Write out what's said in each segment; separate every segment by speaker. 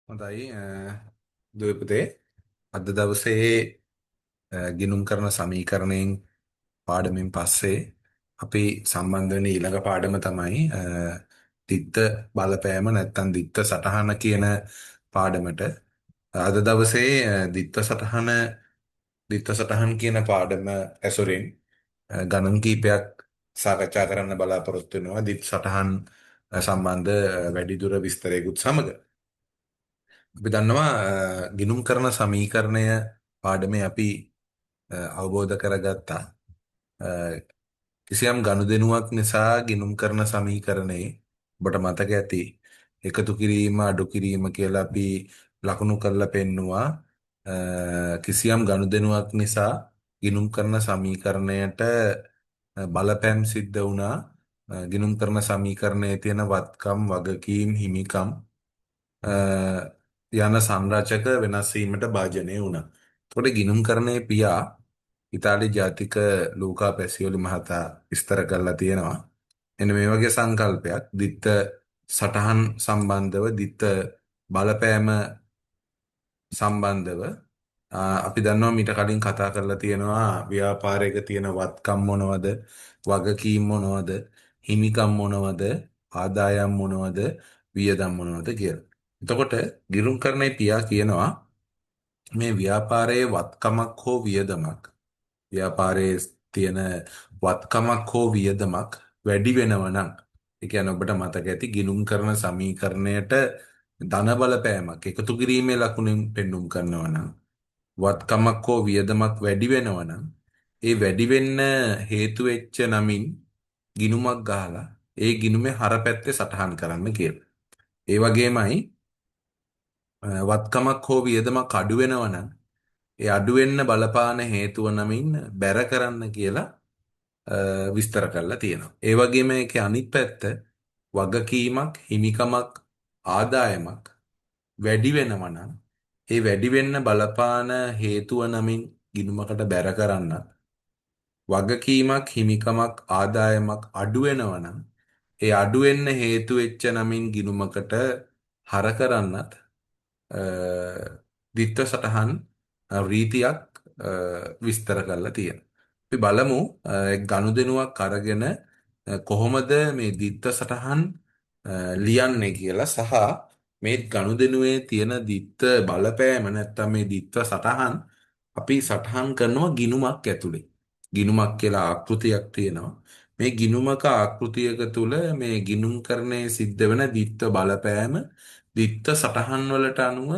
Speaker 1: හොඳයි දුවපතේ අද දවසේ ගිනුම් කරන සමීකරණයෙන් පාඩමෙන් පස්සේ අපි සම්බන්ධ වෙන ඊළඟ පාඩම තමයි දිත්ත බලපෑම නැත්නම් දිත්ත සටහන කියන පාඩමට. අද දවසේ දිත්ත සටහන් කියන පාඩම ඇසුරින් ගණන් කීපයක් සාකච්ඡා කරන්න බලාපොරොත්තු වෙනවා දිත් සටහන් සම්බන්ධ වැඩිදුර විස්තරයකුත් සමග. අපි දන්නවා ගිණුම් කරන සමීකරණය පාඩමේ අපි අවබෝධ කරගත්තා. අ, කිසියම් ගනුදෙනුවක් නිසා ගිණුම් කරන සමීකරණයේ ඔබට මතක ඇති එකතු කිරීම අඩු කිරීම කියලා අපි ලකුණු කරලා පෙන්නවා. කිසියම් ගනුදෙනුවක් නිසා ගිණුම් කරන සමීකරණයට බලපෑම් සිද්ධ වුණා. ගිණුම් කරන සමීකරණයේ තියෙන වත්කම් වගකීම් හිමිකම් යන සංරචක වෙනස් වීමට භාජනය වුණා. එතකොට ගිණුම්කරණයේ පියා ඉතාලි ජාතික ලූකා පැසියොලි මහතා විස්තර කරලා තියෙනවා. එන්න මේ වගේ සංකල්පයක් දිත්ත සටහන් සම්බන්ධව දිත්ත බලපෑම සම්බන්ධව අපි දන්නවා මීට කලින් කතා කරලා තියෙනවා ව්‍යාපාරයක තියෙන වත්කම් මොනවද වගකීම් මොනවද හිමිකම් මොනවද ආදායම් මොනවද වියදම් මොනවද කියලා. එතකොට ගිණුම්කරණයේ පියා කියනවා මේ ව්‍යාපාරයේ වත්කමක් හෝ වියදමක් ව්‍යාපාරයේ තියෙන වත්කමක් හෝ වියදමක් වැඩි වෙනවා නම් ඒ කියන්නේ ඔබට මතක ඇති ගිණුම් කරන සමීකරණයට ධන බලපෑමක් එකතු කිරීමේ ලකුණෙන් පෙන්눔 කරනවා නම් වත්කමක් හෝ වියදමක් වැඩි වෙනවා නම් ඒ වැඩි වෙන්න හේතු වෙච්ච නමින් ගිණුමක් ගහලා ඒ ගිණුමේ හරපැත්තේ සටහන් කරන්න කියලා. ඒ වගේමයි වත්කමක් හෝ වියදමක් අඩු වෙනවා නම් ඒ අඩු වෙන්න බලපාන හේතුව නමින් බැර කරන්න කියලා විස්තර කරලා තියෙනවා. ඒ වගේම ඒකේ අනිත් පැත්ත වගකීමක්, හිමිකමක්, ආදායමක් වැඩි වෙනවා නම් ඒ වැඩි වෙන්න බලපාන හේතුව නමින් ගිණුමකට බැර කරන්නත් වගකීමක්, හිමිකමක්, ආදායමක් අඩු වෙනවා නම් ඒ අඩු වෙන්න හේතු වෙච්ච නමින් ගිණුමකට හර කරන්නත් දිත්ත සටහන් රීතියක් විස්තර කරලා තියෙනවා. අපි බලමු ගනුදෙනුවක් අරගෙන කොහොමද මේ දිත්ත සටහන් ලියන්නේ කියලා සහ මේ ගනුදෙනුවේ තියෙන දිත්ත බලපෑම නැත්තම් මේ දිත්ත සටහන් අපි සටහන් කරනවා ගිණුමක් ඇතුලේ. ගිණුමක් කියලා ආකෘතියක් තියෙනවා. මේ ගිණුමක ආකෘතියක තුල මේ ගිණුම්කරණයේ සිද්ධ වෙන දිත්ත බලපෑම දිත්ත සටහන් වලට අනුව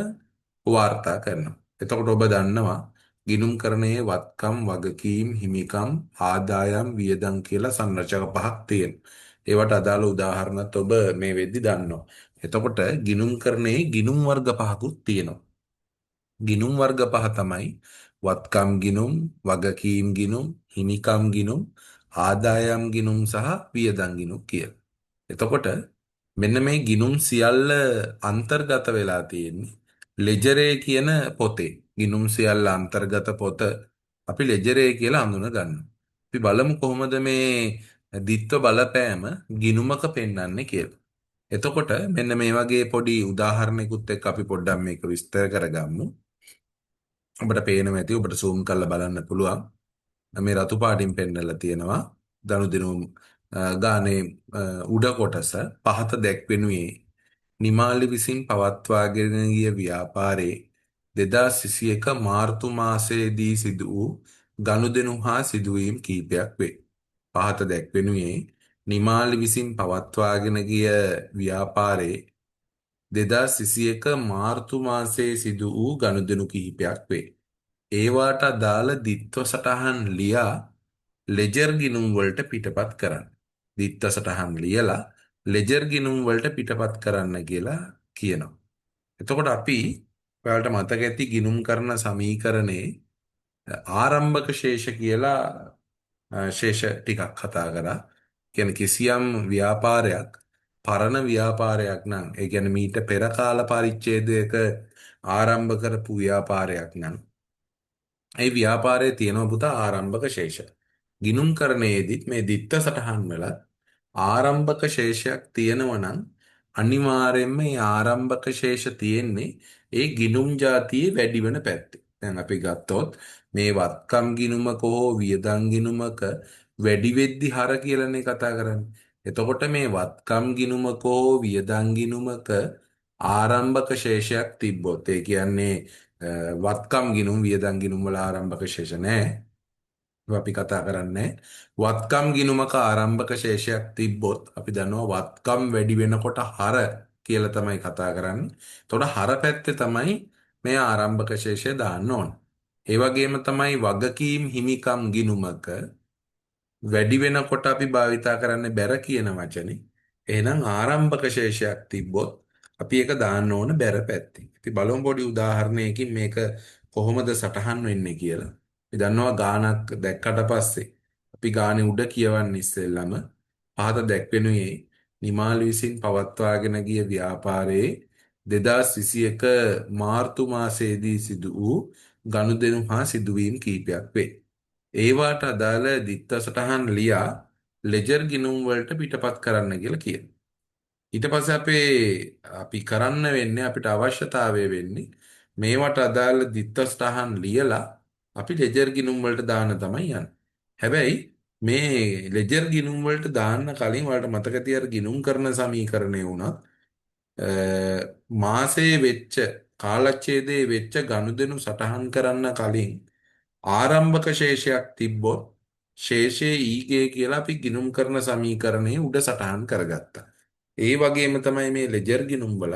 Speaker 1: වාර්තා කරනවා. එතකොට ඔබ දන්නවා ගිණුම්කරණයේ වත්කම් වගකීම් හිමිකම් ආදායම් වියදම් කියලා සංරචක පහක් තියෙනවා. ඒවට අදාළ උදාහරණත් ඔබ මේ වෙද්දි දන්නවා. එතකොට ගිණුම්කරණයේ ගිණුම් වර්ග පහකුත් තියෙනවා. ගිණුම් වර්ග පහ තමයි වත්කම් ගිණුම්, වගකීම් ගිණුම්, හිමිකම් ගිණුම්, ආදායම් ගිණුම් සහ වියදම් ගිණුම් කියලා. එතකොට මෙන්න මේ ගිණුම් සියල්ල අන්තර්ගත වෙලා තියෙන්නේ ලෙජරේ කියන පොතේ. ගිණුම් සියල්ල අන්තර්ගත පොත අපි ලෙජරේ කියලා හඳුන ගන්නවා. අපි බලමු කොහොමද මේ දිත්ව බලපෑම ගිණුමක පෙන්වන්නේ කියලා. එතකොට මෙන්න මේ වගේ පොඩි උදාහරණයකුත් එක්ක අපි පොඩ්ඩක් මේක විස්තර කරගමු. ඔබට පේනවා ඇති ඔබට zoom කරලා බලන්න පුළුවන්. මේ රතු පාටින් පෙන්නලා තියෙනවා ගනුදෙනු ගානේ උඩ කොටස පහත දැක්වෙනුයේ නිමාලි විසින් පවත්වාගෙන ගිය ව්‍යාපාරයේ 2021 මාර්තු මාසයේදී සිදු වූ ගනුදෙනු හා සිදුවීම් කීපයක් වේ. පහත දැක්වෙනුයේ නිමාලි විසින් පවත්වාගෙන ගිය ව්‍යාපාරයේ 2021 මාර්තු මාසයේ සිදු වූ ගනුදෙනු කිහිපයක් වේ. ඒවාට අදාළ දිත්ව සටහන් ලියා ලෙජර් ගිණුම් වලට පිටපත් කරන්න. දිත්ව සටහන් ලියලා ලෙජර් ගිණුම් වලට පිටපත් කරන්න කියලා කියනවා. එතකොට අපි ඔයාලට මතක ඇති ගිණුම් කරන සමීකරණේ ආරම්භක ශේෂ කියලා ශේෂ ටිකක් කතා කරා. කියන්නේ කිසියම් ව්‍යාපාරයක් පරණ ව්‍යාපාරයක් නම් ඒ කියන්නේ මීට පෙර කාල පරිච්ඡේදයක ආරම්භ කරපු ව්‍යාපාරයක් නම් ඒ ව්‍යාපාරයේ තියෙනවා පුතා ආරම්භක ශේෂ. ගිණුම්කරණයේදීත් මේ දිත්ත සටහන් වල ආරම්භක ශේෂයක් තියෙනවා නම් අනිවාර්යයෙන්ම මේ ආරම්භක ශේෂ තියෙන්නේ ඒ ගිනුම් જાතියේ වැඩි වෙන පැත්තේ. දැන් අපි ගත්තොත් මේ වත්කම් ගිනුමක හෝ වියදම් ගිනුමක වැඩි වෙද්දි හර කියලානේ කතා කරන්නේ. එතකොට මේ වත්කම් ගිනුමක හෝ වියදම් ගිනුමක ආරම්භක ශේෂයක් තිබ්බොත් ඒ කියන්නේ වත්කම් ගිනුම් වියදම් ගිනුම් වල ආරම්භක ශේෂ නැහැ. අපි කතා කරන්නේ වත්කම් ගිණුමක ආරම්භක ශේෂයක් තිබ්බොත් අපි දන්නවා වත්කම් වැඩි වෙනකොට හර කියලා තමයි කතා කරන්නේ. එතකොට හර පැත්තේ තමයි මේ ආරම්භක ශේෂය දාන්න ඕන. ඒ වගේම තමයි වගකීම් හිමිකම් ගිණුමක වැඩි වෙනකොට අපි භාවිතා කරන්නේ බැර කියන වචනේ. එහෙනම් ආරම්භක ශේෂයක් තිබ්බොත් අපි ඒක දාන්න ඕන බැර පැත්තේ. ඉතින් බලමු පොඩි උදාහරණයකින් මේක කොහොමද සටහන් වෙන්නේ කියලා. අපි දන්නවා ගානක් දැක්කට පස්සේ අපි ගානේ උඩ කියවන්නේ ඉස්සෙල්ලම පහත දැක්වෙනුයේ නිමාල් විසින් පවත්වාගෙන ගිය ව්‍යාපාරයේ 2021 මාර්තු මාසයේදී සිදු වූ ගනුදෙනු හා සිදුවීම් කීපයක් වේ. ඒවාට අදාළ දිත්ත සටහන් ලියා ලෙජර් ගිණුම් වලට පිටපත් කරන්න කියලා කියනවා. ඊට පස්සේ අපි කරන්න වෙන්නේ අපිට අවශ්‍යතාවය වෙන්නේ මේවට අදාළ දිත්ත සටහන් ලියලා අපි ලෙජර් ගිණුම් වලට දාන්න තමයි යන්නේ. හැබැයි මේ ලෙජර් ගිණුම් වලට දාන්න කලින් ඔයාලට මතක තියාර ගිණුම් කරන සමීකරණය වුණත් මාසයේ වෙච්ච කාලච්ඡේදයේ වෙච්ච ගනුදෙනු සටහන් කරන්න කලින් ආරම්භක ශේෂයක් තිබ්බොත් ශේෂයේ ඊගේ කියලා අපි ගිණුම් කරන සමීකරණයේ උඩ සටහන් කරගත්තා. ඒ වගේම තමයි මේ ලෙජර් ගිණුම් වල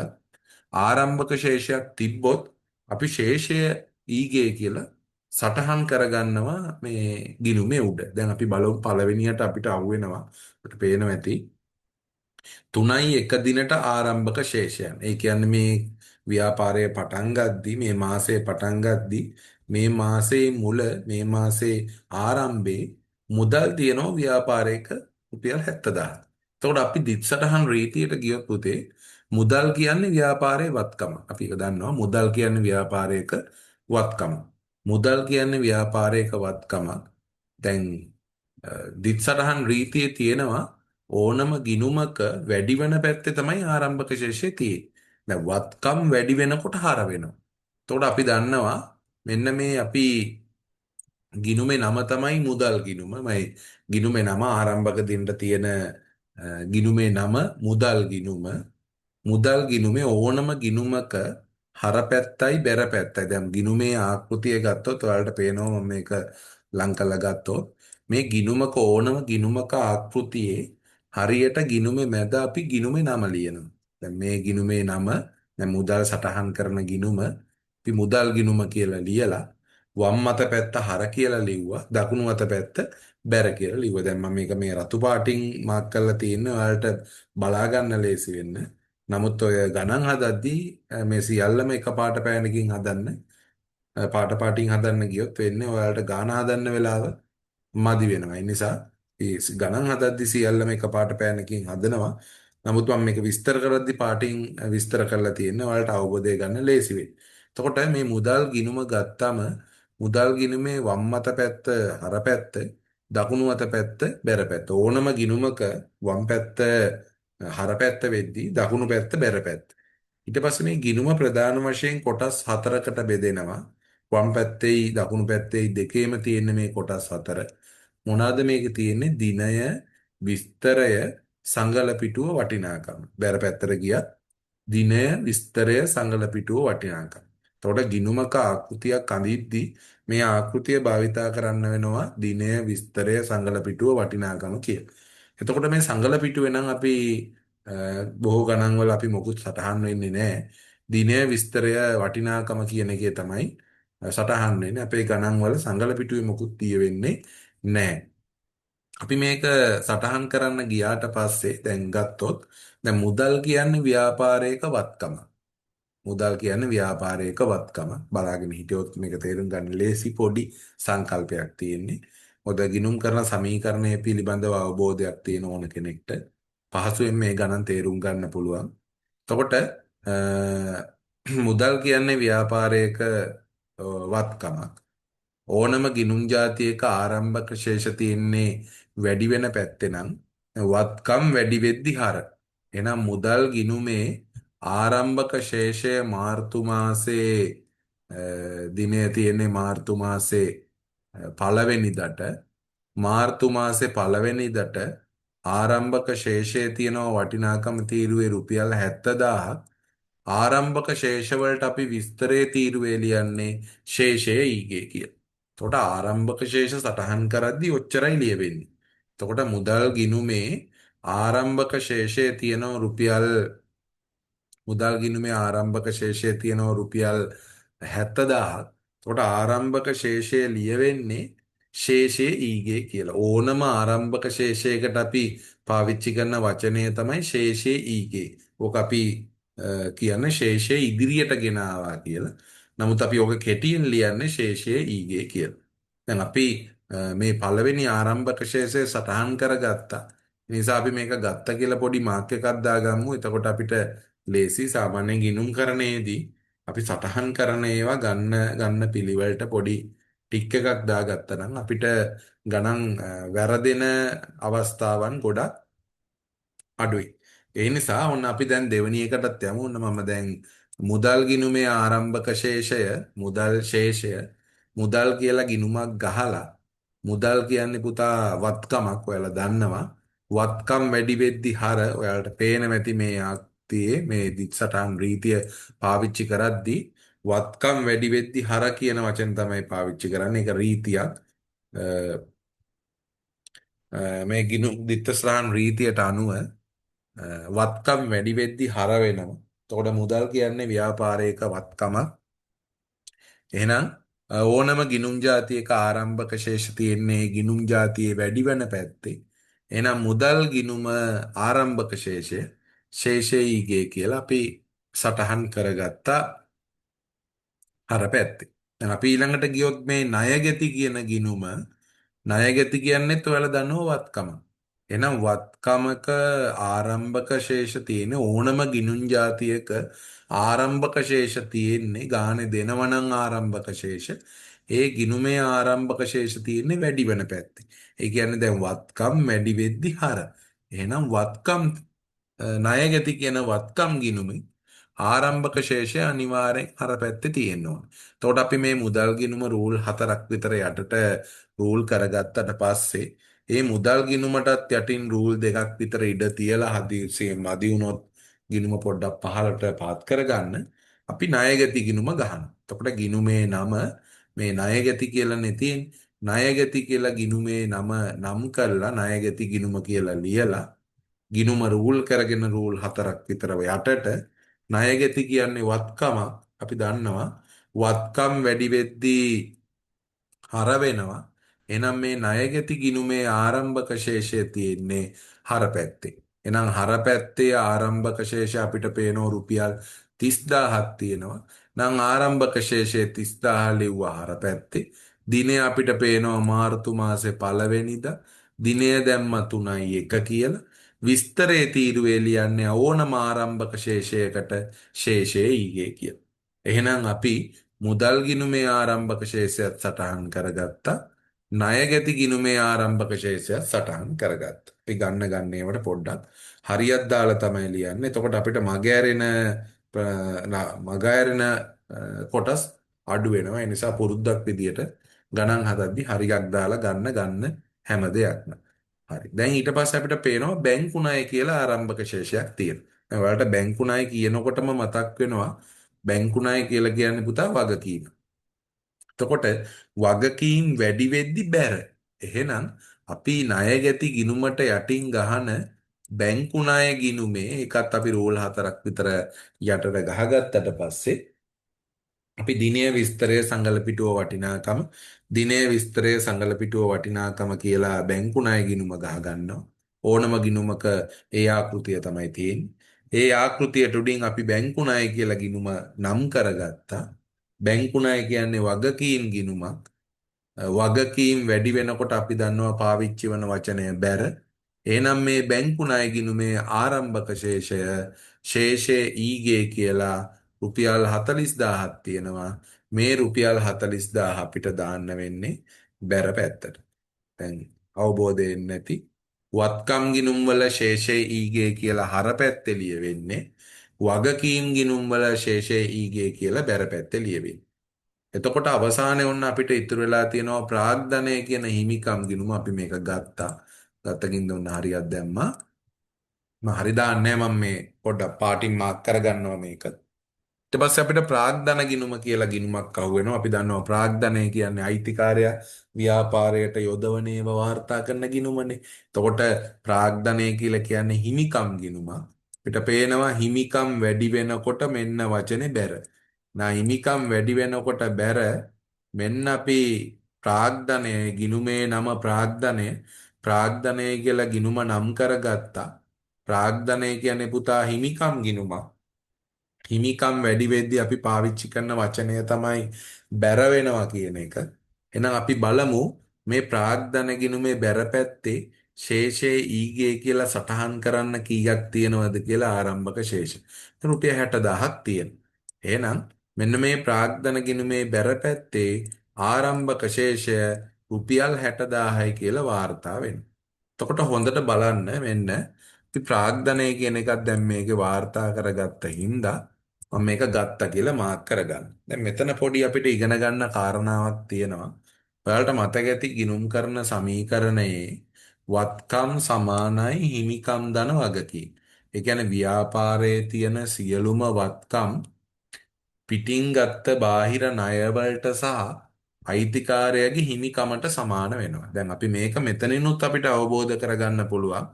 Speaker 1: ආරම්භක ශේෂයක් තිබ්බොත් අපි ශේෂය ඊගේ කියලා සටහන් කරගන්නවා මේ ගිණුමේ උඩ. දැන් අපි බලමු පළවෙනියට අපිට අහුවෙනවා. අපිට පේනවා ඇති 3යි 1 දිනට ආරම්භක ශේෂයන්. ඒ කියන්නේ මේ ව්‍යාපාරය පටන් ගද්දි මේ මාසයේ පටන් ගද්දි මේ මාසයේ මුල මේ මාසයේ ආරම්භයේ මුදල් තියනවා ව්‍යාපාරයක රුපියල් 70000. එතකොට අපි දිත්සටහන් රීතියට ගියොත් පුතේ මුදල් කියන්නේ ව්‍යාපාරයේ වත්කම. අපි ඒක දන්නවා මුදල් කියන්නේ ව්‍යාපාරයක වත්කම. මුදල් කියන්නේ ව්‍යාපාරයක වත්කම. දැන් දිත්සටහන් රීතියේ තියෙනවා ඕනම ගිණුමක වැඩි වෙන පැත්තේ තමයි ආරම්භක ශේෂය තියෙන්නේ. දැන් වත්කම් වැඩි වෙනකොට හර වෙනවා. එතකොට අපි දන්නවා මෙන්න මේ අපි ගිණුමේ නම තමයි මුදල් ගිණුම. ගිණුමේ නම ආරම්භක දිනට තියෙන ගිණුමේ නම මුදල් ගිණුම. මුදල් ගිණුමේ ඕනම ගිණුමක හර පැත්තයි බැර පැත්තයි. දැන් ගිණුමේ ආකෘතිය ගත්තොත් ඔයාලට පේනවා මම මේක ලං කරලා ගත්තොත් මේ ගිණුමක ඕනම ගිණුමක ආකෘතියේ හරියට ගිණුමේ මැද අපි ගිණුමේ නම ලියනවා. දැන් මේ ගිණුමේ නම දැන් මුදල් සටහන් කරන ගිණුම අපි මුදල් ගිණුම කියලා ලියලා වම් අත පැත්ත හර කියලා ලිව්වා දකුණු අත පැත්ත බැර කියලා ලිව්වා. දැන් මම මේක මේ රතු පාටින් මාක් කරලා තියෙන්නේ ඔයාලට බලා ගන්න ලේසි වෙන්න. නමුත් ඔය ගණන් හදද්දී මේ සියල්ලම එක පාට පෑනකින් හදන්න පාට පාටින් හදන්න ගියොත් වෙන්නේ ඔයාලට ගාන හදන්න වෙලාව මදි වෙනවා. ඒ නිසා මේ ගණන් හදද්දී සියල්ලම එක පාට පෑනකින් හදනවා. නමුත් මම මේක විස්තර කරද්දී පාටින් විස්තර කරලා තියෙන්නේ ඔයාලට අවබෝධය ගන්න ලේසි වෙයි. එතකොට මේ මුදල් ගිණුම ගත්තම මුදල් ගිණුමේ වම් අත පැත්ත හර පැත්ත දකුණු අත පැත්ත බැර පැත්ත ඕනම ගිණුමක වම් පැත්ත හර පැත්ත වෙද්දී දකුණු පැත්ත බැර පැත්ත. ඊට පස්සේ මේ ගිණුම ප්‍රධාන වශයෙන් කොටස් 4කට බෙදෙනවා. වම් පැත්තේ දකුණු පැත්තේ දෙකේම තියෙන මේ කොටස් 4. මොනවාද මේකේ තියෙන්නේ? දිනය, විස්තරය, සංගල පිටුව වටිනාකම. බැර පැත්තට ගියත් දිනය, විස්තරය, සංගල පිටුව වටිනාකම. එතකොට ගිණුමක ආකෘතියක් අඳිද්දී මේ ආකෘතිය භාවිතා කරන්න වෙනවා දිනය, විස්තරය, සංගල පිටුව වටිනාකම කියලා. එතකොට මේ සංගල පිටුවේ නම් අපි බොහෝ ගණන් වල අපි මොකුත් සටහන් වෙන්නේ නැහැ. දිනය, විස්තරය, වටිනාකම කියන එකේ තමයි සටහන් වෙන්නේ. අපේ ගණන් වල සංගල පිටුවේ මොකුත් තිය වෙන්නේ නැහැ. අපි මේක සටහන් කරන්න ගියාට පස්සේ දැන් ගත්තොත් දැන් මුදල් කියන්නේ ව්‍යාපාරයක වත්කම. මුදල් කියන්නේ ව්‍යාපාරයක වත්කම. බලාගෙන හිටියොත් මේක තේරුම් ගන්න ලේසි පොඩි සංකල්පයක් තියෙන්නේ. මොකද ගිණුම් කරන සමීකරණය පිළිබඳව අවබෝධයක් තියෙන ඕන කෙනෙක්ට පහසුවෙන් මේ ගණන් තේරුම් ගන්න පුළුවන්. එතකොට මුදල් කියන්නේ ව්‍යාපාරයක වත්කමක්. ඕනම ගිණුම් જાතියක ආරම්භක ශේෂ තියෙන්නේ වැඩි වෙන පැත්තේ නම් වත්කම් වැඩි වෙද්දි හර. එහෙනම් මුදල් ගිණුමේ ආරම්භක ශේෂය මාර්තු මාසේ දිනය තියෙන්නේ මාර්තු මාසේ පළවෙනිදට මාර්තු මාසේ පළවෙනිදට ආරම්භක ශේෂයේ තියෙනවා වටිනාකම තීරුවේ රුපියල් 70,000ක් ආරම්භක ශේෂවලට අපි විස්තරේ තීරුවේ ලියන්නේ ශේෂය ඊගේ කියලා. එතකොට ආරම්භක ශේෂ සටහන් කරද්දී ඔච්චරයි ලියවෙන්නේ. එතකොට මුදල් ගිණුමේ ආරම්භක ශේෂයේ තියෙනවා රුපියල් මුදල් ගිණුමේ ආරම්භක ශේෂයේ තියෙනවා රුපියල් 70,000ක්. එතකොට ආරම්භක ශේෂය ලියවෙන්නේ ශේෂයේ ඊගේ කියලා. ඕනම ආරම්භක ශේෂයකට අපි පාවිච්චි කරන වචනය තමයි ශේෂයේ ඊගේ. ඕක අපි කියන්නේ ශේෂය ඉදිරියට ගෙන ආවා කියලා. නමුත් අපි ඕක කෙටියෙන් ලියන්නේ ශේෂයේ ඊගේ කියලා. දැන් අපි මේ පළවෙනි ආරම්භක ශේෂය සටහන් කරගත්තා. ඒ නිසා අපි මේක ගත්ත කියලා පොඩි මාක් එකක් දාගමු. එතකොට අපිට ලේසි සාමාන්‍ය ගිණුම් කරණයේදී අපි සටහන් කරන ඒවා ගන්න පිළිවෙලට පොඩි ටික් එකක් දාගත්තා නම් අපිට ගණන් වැරදෙන අවස්ථාවන් ගොඩක් අඩුයි. ඒ නිසා ඔන්න අපි දැන් දෙවෙනි එකටත් යමු. ඔන්න මම දැන් මුදල් ගිණුමේ ආරම්භක ශේෂය මුදල් ශේෂය මුදල් කියලා ගිණුමක් ගහලා මුදල් කියන්නේ පුතා වත්කමක් ඔයාලා දන්නවා. වත්කම් වැඩි වෙද්දි හර ඔයාලට පේන මැති මේ ආක්තියේ මේ දික්සටහන් රීතිය පාවිච්චි කරද්දී වත්කම් වැඩි වෙද්දි හර කියන වචන තමයි පාවිච්චි කරන්නේ. ඒක රීතියක්. මේ ගිණුම් දිත්සටහන් රීතියට අනුව වත්කම් වැඩි වෙද්දි හර වෙනවා. එතකොට මුදල් කියන්නේ ව්‍යාපාරයක වත්කමක්. එහෙනම් ඕනම ගිණුම් જાතියක ආරම්භක ශේෂ තියෙන්නේ ගිණුම් જાතියේ වැඩි වෙන පැත්තේ. එහෙනම් මුදල් ගිණුම ආරම්භක ශේෂය ශේෂීගේ කියලා අපි සටහන් කරගත්තා අර පැත්තේ. දැන් අපි ඊළඟට ගියොත් මේ ණයගැති කියන ගිණුම ණයගැති කියන්නේත් ඔයාලා දන්නවා වත්කම. එහෙනම් වත්කමක ආරම්භක ශේෂ තියෙන ඕනම ගිණුම් જાතියක ආරම්භක ශේෂ තියෙන්නේ ගානේ දෙනවනම් ආරම්භක ශේෂ ඒ ගිණුමේ ආරම්භක ශේෂ තියෙන්නේ වැඩි වෙන පැත්තේ. ඒ කියන්නේ දැන් වත්කම් වැඩි වෙද්දි හර. එහෙනම් වත්කම් ණයගැති කියන වත්කම් ගිණුමේ ආරම්භක ශේෂය අනිවාර්යෙන් අර පැත්තේ තියෙන්න ඕන. එතකොට අපි මේ මුදල් ගිණුම රූල් 4ක් විතර යටට රූල් කරගත්තට පස්සේ ඒ මුදල් ගිණුමටත් යටින් රූල් දෙකක් විතර ඉඩ තියලා හදිසියෙන් මදි වුණොත් ගිණුම පොඩ්ඩක් පහළට පාත් කරගන්න අපි ණයගැති ගිණුම ගහනවා. එතකොට ගිණුමේ නම මේ ණයගැති කියලානේ තියෙන්නේ. ණයගැති කියලා ගිණුමේ නම නම් කරලා ණයගැති ගිණුම කියලා ලියලා ගිණුම රූල් කරගෙන රූල් 4ක් විතර යටට ණයගැති කියන්නේ වත්කම අපි දන්නවා වත්කම් වැඩි වෙද්දී හර වෙනවා. එහෙනම් මේ ණයගැති ගිණුමේ ආරම්භක ශේෂය තියෙන්නේ හර පැත්තේ. එහෙනම් හර පැත්තේ ආරම්භක ශේෂය අපිට පේනවා රුපියල් 30000ක් තියෙනවා. නම් ආරම්භක ශේෂය 30000 ලිව්වා හර පැත්තේ. දිනය අපිට පේනවා මාර්තු මාසේ පළවෙනිදා. දිනය දැම්ම 3.1 කියලා. විස්තරයේ තීරුවේ ලියන්නේ ඕනම ආරම්භක ශේෂයකට ශේෂයේ ඊගේ කියලා. එහෙනම් අපි මුදල් ගිණුමේ ආරම්භක ශේෂයත් සටහන් කරගත්තා. ණයගැති ගිණුමේ ආරම්භක ශේෂයත් සටහන් කරගත්තා. අපි ගන්න ඒවට පොඩ්ඩක් හරියක් දාලා තමයි ලියන්නේ. එතකොට අපිට මගහැරෙන කොටස් අඩු වෙනවා. ඒ නිසා පුරුද්දක් විදියට ගණන් හදද්දි හරියක් දාලා ගන්න හැම දෙයක්ම. හරි. දැන් ඊට පස්සේ අපිට පේනවා බැංකු ණය කියලා ආරම්භක ශේෂයක් තියෙනවා. දැන් ඔයාලට බැංකු ණය කියනකොටම මතක් වෙනවා බැංකු ණය කියලා කියන්නේ පුතා වගකීම. එතකොට වගකීම් වැඩි වෙද්දි බැර. එහෙනම් අපි ණයගැති ගිණුමට යටින් ගහන බැංකු ණය ගිණුමේ එකත් අපි රූල් 4ක් විතර යටට ගහගත්තට පස්සේ අපි දිනය විස්තරය සංගලපිටුව වටිනාකම දිනය විස්තරය සංගලපිටුව වටිනාකම කියලා බැංකු ණය ගිණුම ගහ ගන්නවා. ඕනම ගිණුමක ඒ ආකෘතිය තමයි තියෙන්නේ. ඒ ආකෘතියට උඩින් අපි බැංකු ණය කියලා ගිණුම නම් කරගත්තා. බැංකු ණය කියන්නේ වගකීම් ගිණුමක්. වගකීම් වැඩි වෙනකොට අපි දන්නවා පාවිච්චි වන වචනය බැර. එහෙනම් මේ බැංකු ණය ගිණුමේ ආරම්භක ශේෂය ශේෂයේ ඊගේ කියලා රුපියල් 40000ක් තියෙනවා. මේ රුපියල් 40000 අපිට දාන්න වෙන්නේ බැර පැත්තට. දැන් අවබෝධයෙන් නැති වත්කම් ගිණුම් වල ශේෂයේ ඊගේ කියලා හර පැත්තේ ලියවෙන්නේ. වගකීම් ගිණුම් වල ශේෂයේ ඊගේ කියලා බැර පැත්තේ ලියවෙන්නේ. එතකොට අවසානයේ ඔන්න අපිට ඉතුරු වෙලා තියෙනවා ප්‍රාග්ධනය කියන හිමිකම් ගිණුම. අපි මේක ගත්තා. ගත්තකින්ද ඔන්න හරියක් දැම්මා. හරි දාන්නේ මම මේ පොඩ්ඩක් පාටින් මාක් කරගන්නවා මේක. ඊට පස්සේ අපිට ප්‍රාග්ධන ගිණුම කියලා ගිණුමක් අහුවෙනවා. අපි දන්නවා ප්‍රාග්ධනය කියන්නේ අයිතිකාරයා ව්‍යාපාරයට යොදවන ඒවා වාර්තා කරන ගිණුමනේ. එතකොට ප්‍රාග්ධනය කියලා කියන්නේ හිමිකම් ගිණුමක්. අපිට පේනවා හිමිකම් වැඩි වෙනකොට මෙන්න වචනේ බැර. හිමිකම් වැඩි වෙනකොට බැර මෙන්න අපි ප්‍රාග්ධනය ගිණුමේ නම ප්‍රාග්ධනය කියලා ගිණුම නම් කරගත්තා. ප්‍රාග්ධනය කියන්නේ පුතා හිමිකම් ගිණුමක්. හිමිකම් වැඩි වෙද්දී අපි පාවිච්චි කරන වචනය තමයි බැර වෙනවා කියන එක. එහෙනම් අපි බලමු මේ ප්‍රාග්ධන ගිණුමේ බැර පැත්තේ ශේෂයේ ඊගේ කියලා සටහන් කරන්න කීයක් තියෙනවද කියලා ආරම්භක ශේෂ. රුපියල් 60000ක් තියෙනවා. එහෙනම් මෙන්න මේ ප්‍රාග්ධන ගිණුමේ බැර පැත්තේ ආරම්භක ශේෂය රුපියල් 60000යි කියලා වාර්තා වෙනවා. එතකොට හොඳට බලන්න මෙන්න අපි ප්‍රාග්ධනය කියන එකක් දැන් මේකේ වාර්තා කරගත්ත හින්දා මම මේක ගත්තා කියලා මාක් කරගන්න. දැන් මෙතන පොඩි අපිට ඉගෙන ගන්න කාරණාවක් තියෙනවා. ඔයාලට මතක ඇති ගිණුම් කරන සමීකරණයේ වත්කම් සමානයි හිමිකම් ධන වගකීම්. ඒ කියන්නේ ව්‍යාපාරයේ තියෙන සියලුම වත්කම් පිටින් ගත්ත බාහිර ණය වලට සහ අයිතිකාරයාගේ හිමිකමට සමාන වෙනවා. දැන් අපි මේක මෙතනිනුත් අපිට අවබෝධ කරගන්න පුළුවන්.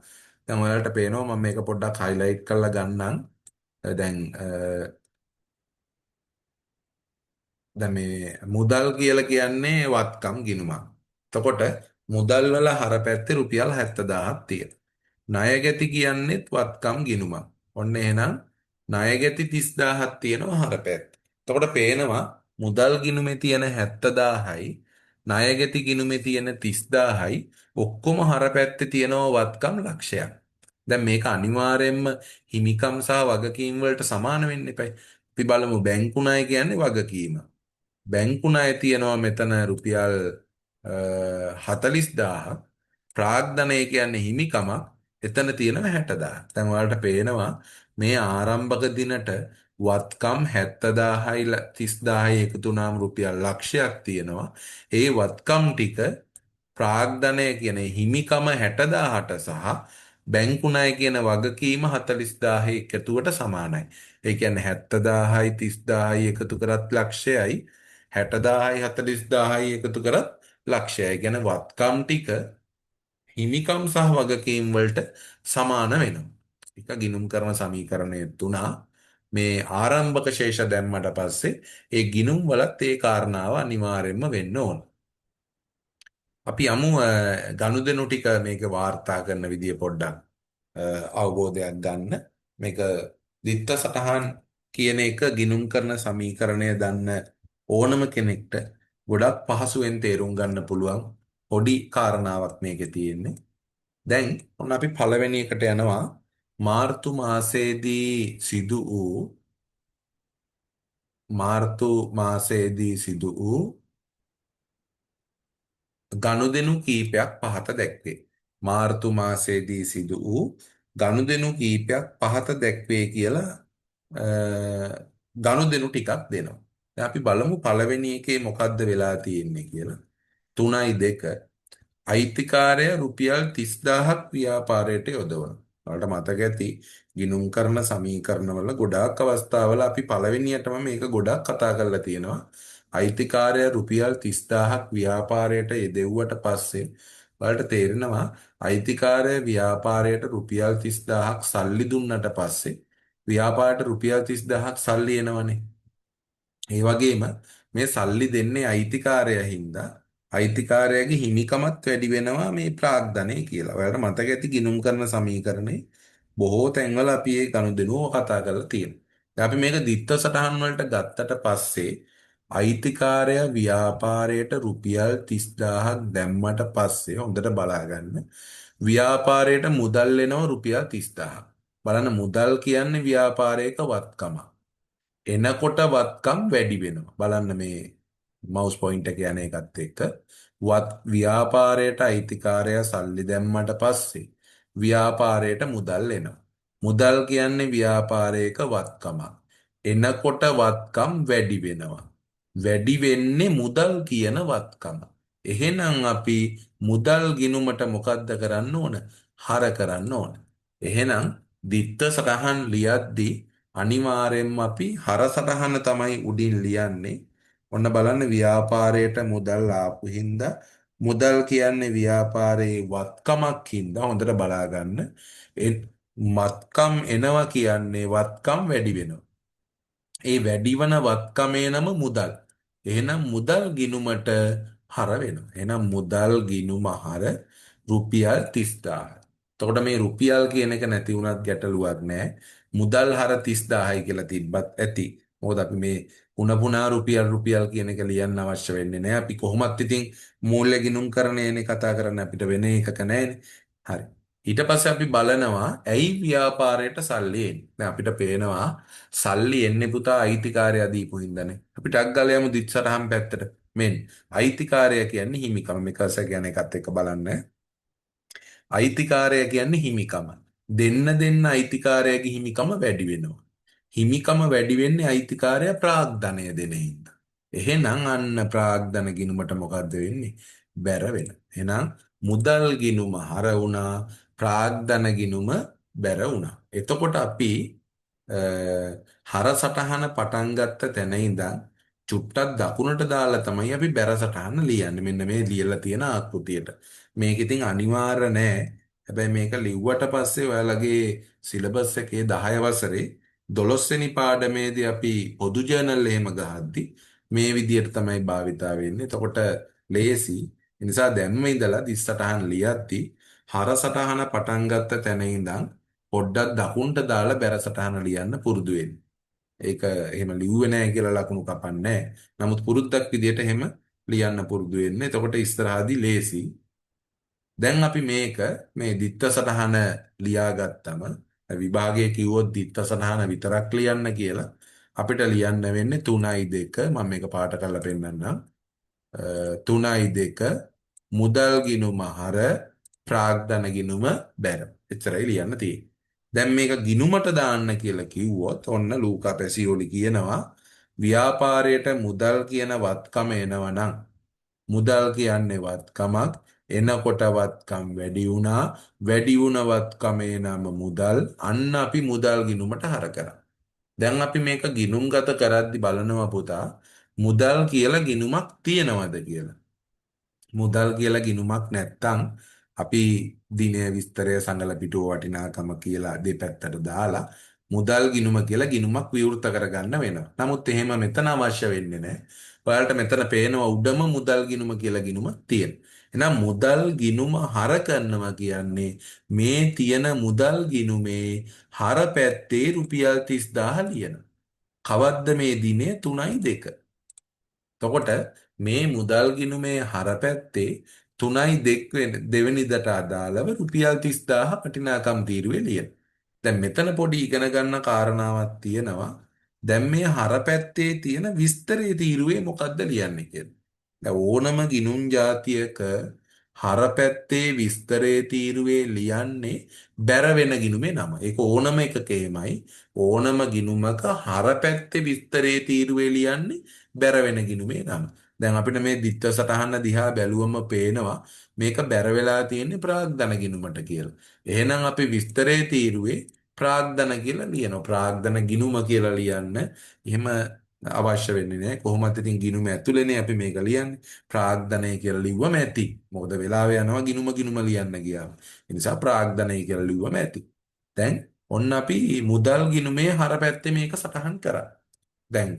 Speaker 1: දැන් ඔයාලට පේනවා මම මේක පොඩ්ඩක් highlight කරලා ගන්නම්. දැන් දැන් මේ මුදල් කියලා කියන්නේ වත්කම් ගිණුමක්. එතකොට මුදල් වල හර පැත්තේ රුපියල් 70000ක් තියෙනවා. ණයගැති කියන්නේත් වත්කම් ගිණුමක්. ඔන්න එහෙනම් ණයගැති 30000ක් තියෙනවා හර පැත්තේ. එතකොට පේනවා මුදල් ගිණුමේ තියෙන 70000යි ණයගැති ගිණුමේ තියෙන 30000යි ඔක්කොම හර පැත්තේ තියෙනවා වත්කම් ලක්ෂයක්. දැන් මේක අනිවාර්යයෙන්ම හිමිකම් සහ වගකීම් වලට සමාන වෙන්න එපයි. අපි බලමු බැංකු ණය කියන්නේ වගකීම. බැංකු ණය තියෙනවා මෙතන රුපියල් 40000. ප්‍රාග්ධනය කියන්නේ හිමිකමක්. එතන තියෙනවා 60000. දැන් ඔයාලට පේනවා මේ ආරම්භක දිනට වත්කම් 70000යි 30000යි එකතු වුණාම රුපියල් ලක්ෂයක් තියෙනවා. ඒ වත්කම් ටික ප්‍රාග්ධනය කියන හිමිකම 60000ට සහ බැංකු ණය කියන වගකීම 40000 එකතුවට සමානයි. ඒ කියන්නේ 70000යි 30000යි එකතු කරත් ලක්ෂයයි 60000යි 40000යි එකතු කරත් ලක්ෂයයි. කියන වත්කම් ටික හිමිකම් සහ වගකීම් වලට සමාන වෙනවා. එක ගිණුම් කරන සමීකරණය තුනා මේ ආරම්භක ශේෂ දැම්මට පස්සේ ඒ ගිණුම් වලත් ඒ කාරණාව අනිවාර්යයෙන්ම වෙන්න ඕන. අපි යමු ගනුදෙනු ටික මේක වාර්තා කරන විදිය පොඩ්ඩක් අවබෝධයක් ගන්න. මේක දිත්ත සටහන් කියන එක ගිණුම් කරන සමීකරණය දන්න ඕනම කෙනෙක්ට ගොඩක් පහසුවෙන් තේරුම් ගන්න පුළුවන් පොඩි කාරණාවක් මේකේ තියෙන්නේ. දැන් ඔන්න අපි පළවෙනි එකට යනවා. මාර්තු මාසයේදී සිදු වූ ගනුදෙනු කීපයක් පහත දැක්වේ. මාර්තු මාසයේදී සිදු වූ ගනුදෙනු කීපයක් පහත දැක්වේ කියලා අ, ගනුදෙනු ටිකක් දෙනවා. දැන් අපි බලමු පළවෙනි එකේ මොකද්ද වෙලා තියෙන්නේ කියලා. 3.2 අයිතිකාරය රුපියල් 30000ක් ව්‍යාපාරයට යොදවනවා. ඔයාලට මතක ඇති ගිණුම් කරන සමීකරණවල ගොඩාක් අවස්ථාවල අපි පළවෙනියටම මේක ගොඩක් කතා කරලා තියෙනවා. අයිතිකාරය රුපියල් 30000ක් ව්‍යාපාරයට යෙදෙව්වට පස්සේ ඔයාලට තේරෙනවා අයිතිකාරය ව්‍යාපාරයට රුපියල් 30000ක් සල්ලි දුන්නට පස්සේ ව්‍යාපාරයට රුපියල් 30000ක් සල්ලි එනවනේ. ඒ වගේම මේ සල්ලි දෙන්නේ අයිතිකාරයා හින්දා අයිතිකාරයාගේ හිමිකමත් වැඩි වෙනවා මේ ප්‍රාග්ධනය කියලා. ඔයාලට මතක ඇති ගිණුම් කරන සමීකරණේ බොහෝ තැන්වල අපි මේ ගනුදෙනුව කතා කරලා තියෙනවා. දැන් අපි මේක දිත්ත සටහන් වලට ගත්තට පස්සේ අයිතිකාරයා ව්‍යාපාරයට රුපියල් 30000ක් දැම්මට පස්සේ හොඳට බලා ගන්න. ව්‍යාපාරයට මුදල් එනවා රුපියල් 30000ක්. බලන්න මුදල් කියන්නේ ව්‍යාපාරයක වත්කමක්. එනකොට වත්කම් වැඩි වෙනවා. බලන්න මේ මවුස් පොයින්ට් එක යන එකත් එක්ක ව්‍යාපාරයට අයිතිකාරයා සල්ලි දැම්මට පස්සේ ව්‍යාපාරයට මුදල් එනවා. මුදල් කියන්නේ ව්‍යාපාරයක වත්කමක්. එනකොට වත්කම් වැඩි වෙනවා. වැඩි වෙන්නේ මුදල් කියන වත්කම. එහෙනම් අපි මුදල් ගිණුමට මොකද්ද කරන්න ඕන? හර කරන්න ඕන. එහෙනම් දිත්ත සටහන් ලියද්දී අනිවාර්යෙන්ම අපි හර සටහන තමයි උඩින් ලියන්නේ. ඔන්න බලන්න ව්‍යාපාරයට මුදල් ආපු හින්දා මුදල් කියන්නේ ව්‍යාපාරයේ වත්කමක් හින්දා හොඳට බලා ගන්න. ඒ වත්කම් එනවා කියන්නේ වත්කම් වැඩි වෙනවා. ඒ වැඩිවන වත්කමේ නම මුදල්. එහෙනම් මුදල් ගිණුමට හර වෙනවා. එහෙනම් මුදල් ගිණුම හර රුපියල් 30000. එතකොට මේ රුපියල් කියන එක නැති වුණත් ගැටලුවක් නැහැ. මුදල් හර 30000යි කියලා තිබ්බත් ඇති. මොකද අපි මේ පුනා රුපියල් කියන එක ලියන්න අවශ්‍ය වෙන්නේ නැහැ. අපි කොහොමත් ඉතින් මූල්‍ය ගිණුම් කරන්නේනේ කතා කරන්නේ අපිට වෙන එකක නැහැනේ. හරි. ඊට පස්සේ අපි බලනවා ඇයි ව්‍යාපාරයට සල්ලි එන්නේ. දැන් අපිට පේනවා සල්ලි එන්නේ පුතා අයිතිකාරයා දීපු හින්දානේ. අපි ටක් ගාලා යමු දිත්සටහන් පැත්තට. මෙන්න අයිතිකාරය කියන්නේ හිමිකම. මේකස කියන එකත් එක්ක බලන්න. අයිතිකාරය කියන්නේ හිමිකම. දෙන්න අයිතිකාරයාගේ හිමිකම වැඩි වෙනවා. හිමිකම වැඩි වෙන්නේ අයිතිකාරයා ප්‍රාග්ධනය දෙන හින්දා. එහෙනම් අන්න ප්‍රාග්ධන ගිණුමට මොකද්ද වෙන්නේ? බැර වෙන. එහෙනම් මුදල් ගිණුම හර වුණා, ප්‍රාග්ධන ගිණුම බැර වුණා. එතකොට අපි හර සටහන පටන් ගත්ත තැන ඉඳන් චුට්ටක් දකුණට දාලා තමයි අපි බැර සටහන ලියන්නේ. මෙන්න මේ ලියලා තියෙන ආකෘතියට. මේක ඉතින් අනිවාර්ය නෑ. හැබැයි මේක ලිව්වට පස්සේ ඔයාලගේ සිලබස් එකේ 10 වසරේ 12 වෙනි පාඩමේදී අපි පොදු ජර්නල් එහෙම ගහද්දි මේ විදියට තමයි භාවිතා වෙන්නේ. එතකොට ලේසි. ඒ නිසා දැම්ම ඉඳලා දිස් සටහන් ලියද්දි හර සටහන පටන් ගත්ත තැන ඉඳන් පොඩ්ඩක් දකුණට දාලා බැර සටහන ලියන්න පුරුදු වෙන්න. ඒක එහෙම ලිව්වේ නැහැ කියලා ලකුණු කපන්නේ නැහැ. නමුත් පුරුද්දක් විදියට එහෙම ලියන්න පුරුදු වෙන්න. එතකොට ඉස්සරහදී ලේසි. දැන් අපි මේ දිත්ත සටහන ලියාගත්තම විභාගයේ කිව්වොත් දිත්ත සටහන විතරක් ලියන්න කියලා අපිට ලියන්න වෙන්නේ 3.2 මම මේක පාට කරලා පෙන්නන්නම් 3.2 මුදල් ගිණුම හර ප්‍රාග්ධන ගිණුම බැර එච්චරයි ලියන්න තියෙන්නේ. දැන් මේක ගිණුමට දාන්න කියලා කිව්වොත් ඔන්න ලූකා පැසියෝලි කියනවා ව්‍යාපාරයට මුදල් කියන වත්කම එනවනම් මුදල් කියන්නේ වත්කමක් එනකොට වත්කම් වැඩි වුණා වැඩි වුණ වත්කමේ නම මුදල් අන්න අපි මුදල් ගිණුමට හර කරා. දැන් අපි මේක ගිණුම්ගත කරද්දි බලනවා පුතා මුදල් කියලා ගිණුමක් තියනවද කියලා. මුදල් කියලා ගිණුමක් නැත්තම් අපි දිනය විස්තරය සඳල පිටුව වටිනාකම කියලා දෙපැත්තට දාලා මුදල් ගිණුම කියලා ගිණුමක් විවෘත කරගන්න වෙනවා. නමුත් එහෙම මෙතන අවශ්‍ය වෙන්නේ නැහැ. ඔයාලට මෙතන පේනවා උඩම මුදල් ගිණුම කියලා ගිණුමක් තියෙන. එහෙනම් මුදල් ගිණුම හර කරනවා කියන්නේ මේ තියෙන මුදල් ගිණුමේ හර පැත්තේ රුපියල් 30000 ලියන. කවද්ද මේ දිනේ 3.2. එතකොට මේ මුදල් ගිණුමේ හර පැත්තේ 3.2 දෙවෙනිදට අදාළව රුපියල් 30000 වටිනාකම් තීරුවේ ලියන. දැන් මෙතන පොඩි ඉගෙන ගන්න කාරණාවක් තියෙනවා. දැන් මේ හර පැත්තේ තියෙන විස්තරයේ තීරුවේ මොකද්ද ලියන්නේ කියලා. දැන් ඕනම ගිණුම් જાතියක හර පැත්තේ විස්තරයේ තීරුවේ ලියන්නේ බැර වෙන ගිණුමේ නම. ඒක ඕනම එකකෙමයි ඕනම ගිණුමක හර පැත්තේ විස්තරයේ තීරුවේ ලියන්නේ බැර වෙන ගිණුමේ නම. දැන් අපිට මේ දිත්ත සටහන දිහා බැලුවම පේනවා මේක බැර වෙලා තියෙන්නේ ප්‍රාග්ධන ගිණුමට කියලා. එහෙනම් අපි විස්තරයේ තීරුවේ ප්‍රාග්ධන කියලා ලියනවා. ප්‍රාග්ධන ගිණුම කියලා ලියන්න එහෙම අවශ්‍ය වෙන්නේ නැහැ. කොහොමත් ඉතින් ගිණුම ඇතුළේනේ අපි මේක ලියන්නේ. ප්‍රාග්ධනය කියලා ලිව්වම ඇති. මොකද වෙලාව යනවා ගිණුම ලියන්න ගියාම. ඒ නිසා ප්‍රාග්ධනය කියලා ලිව්වම ඇති. දැන් ඔන්න අපි මුදල් ගිණුමේ හර පැත්තේ මේක සටහන් කරා. දැන්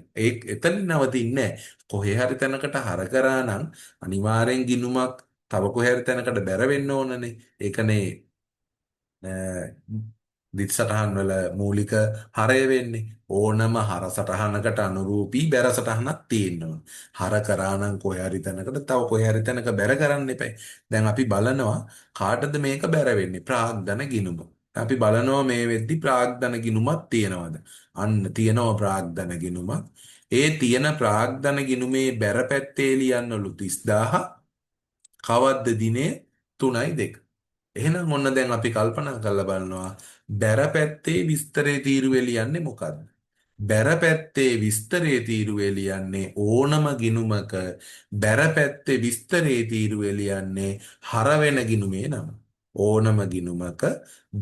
Speaker 1: එතන නවතින්නේ නැහැ. කොහේ හරි තැනකට හර කරා නම් අනිවාර්යෙන් ගිණුමක් තව කොහේ හරි තැනකට බැර වෙන්න ඕනනේ. ඒකනේ දිත් සටහන් වල මූලික හරය වෙන්නේ ඕනම හර සටහනකට අනුරූපී බැර සටහනක් තියෙන්න ඕන. හර කරා නම් කොහේ හරි තැනකට තව කොහේ හරි තැනක බැර කරන්න එපා. දැන් අපි බලනවා කාටද මේක බැර වෙන්නේ? ප්‍රාග්ධන ගිණුම. අපි බලනවා මේ වෙද්දි ප්‍රාග්ධන ගිණුමක් තියෙනවද? අන්න තියෙනවා ප්‍රාග්ධන ගිණුමක්. ඒ තියෙන ප්‍රාග්ධන ගිණුමේ බැර පැත්තේ ලියන්නලු 30000 කවද්ද දිනේ 3.2. එහෙනම් ඔන්න දැන් අපි කල්පනා කරලා බලනවා බැර පැත්තේ විස්තරේ තීරුවේ ලියන්නේ මොකද්ද? බැර පැත්තේ විස්තරේ තීරුවේ ලියන්නේ ඕනම ගිණුමක බැර පැත්තේ විස්තරේ තීරුවේ ලියන්නේ හර වෙන ගිණුමේ නම. ඕනම ගිණුමක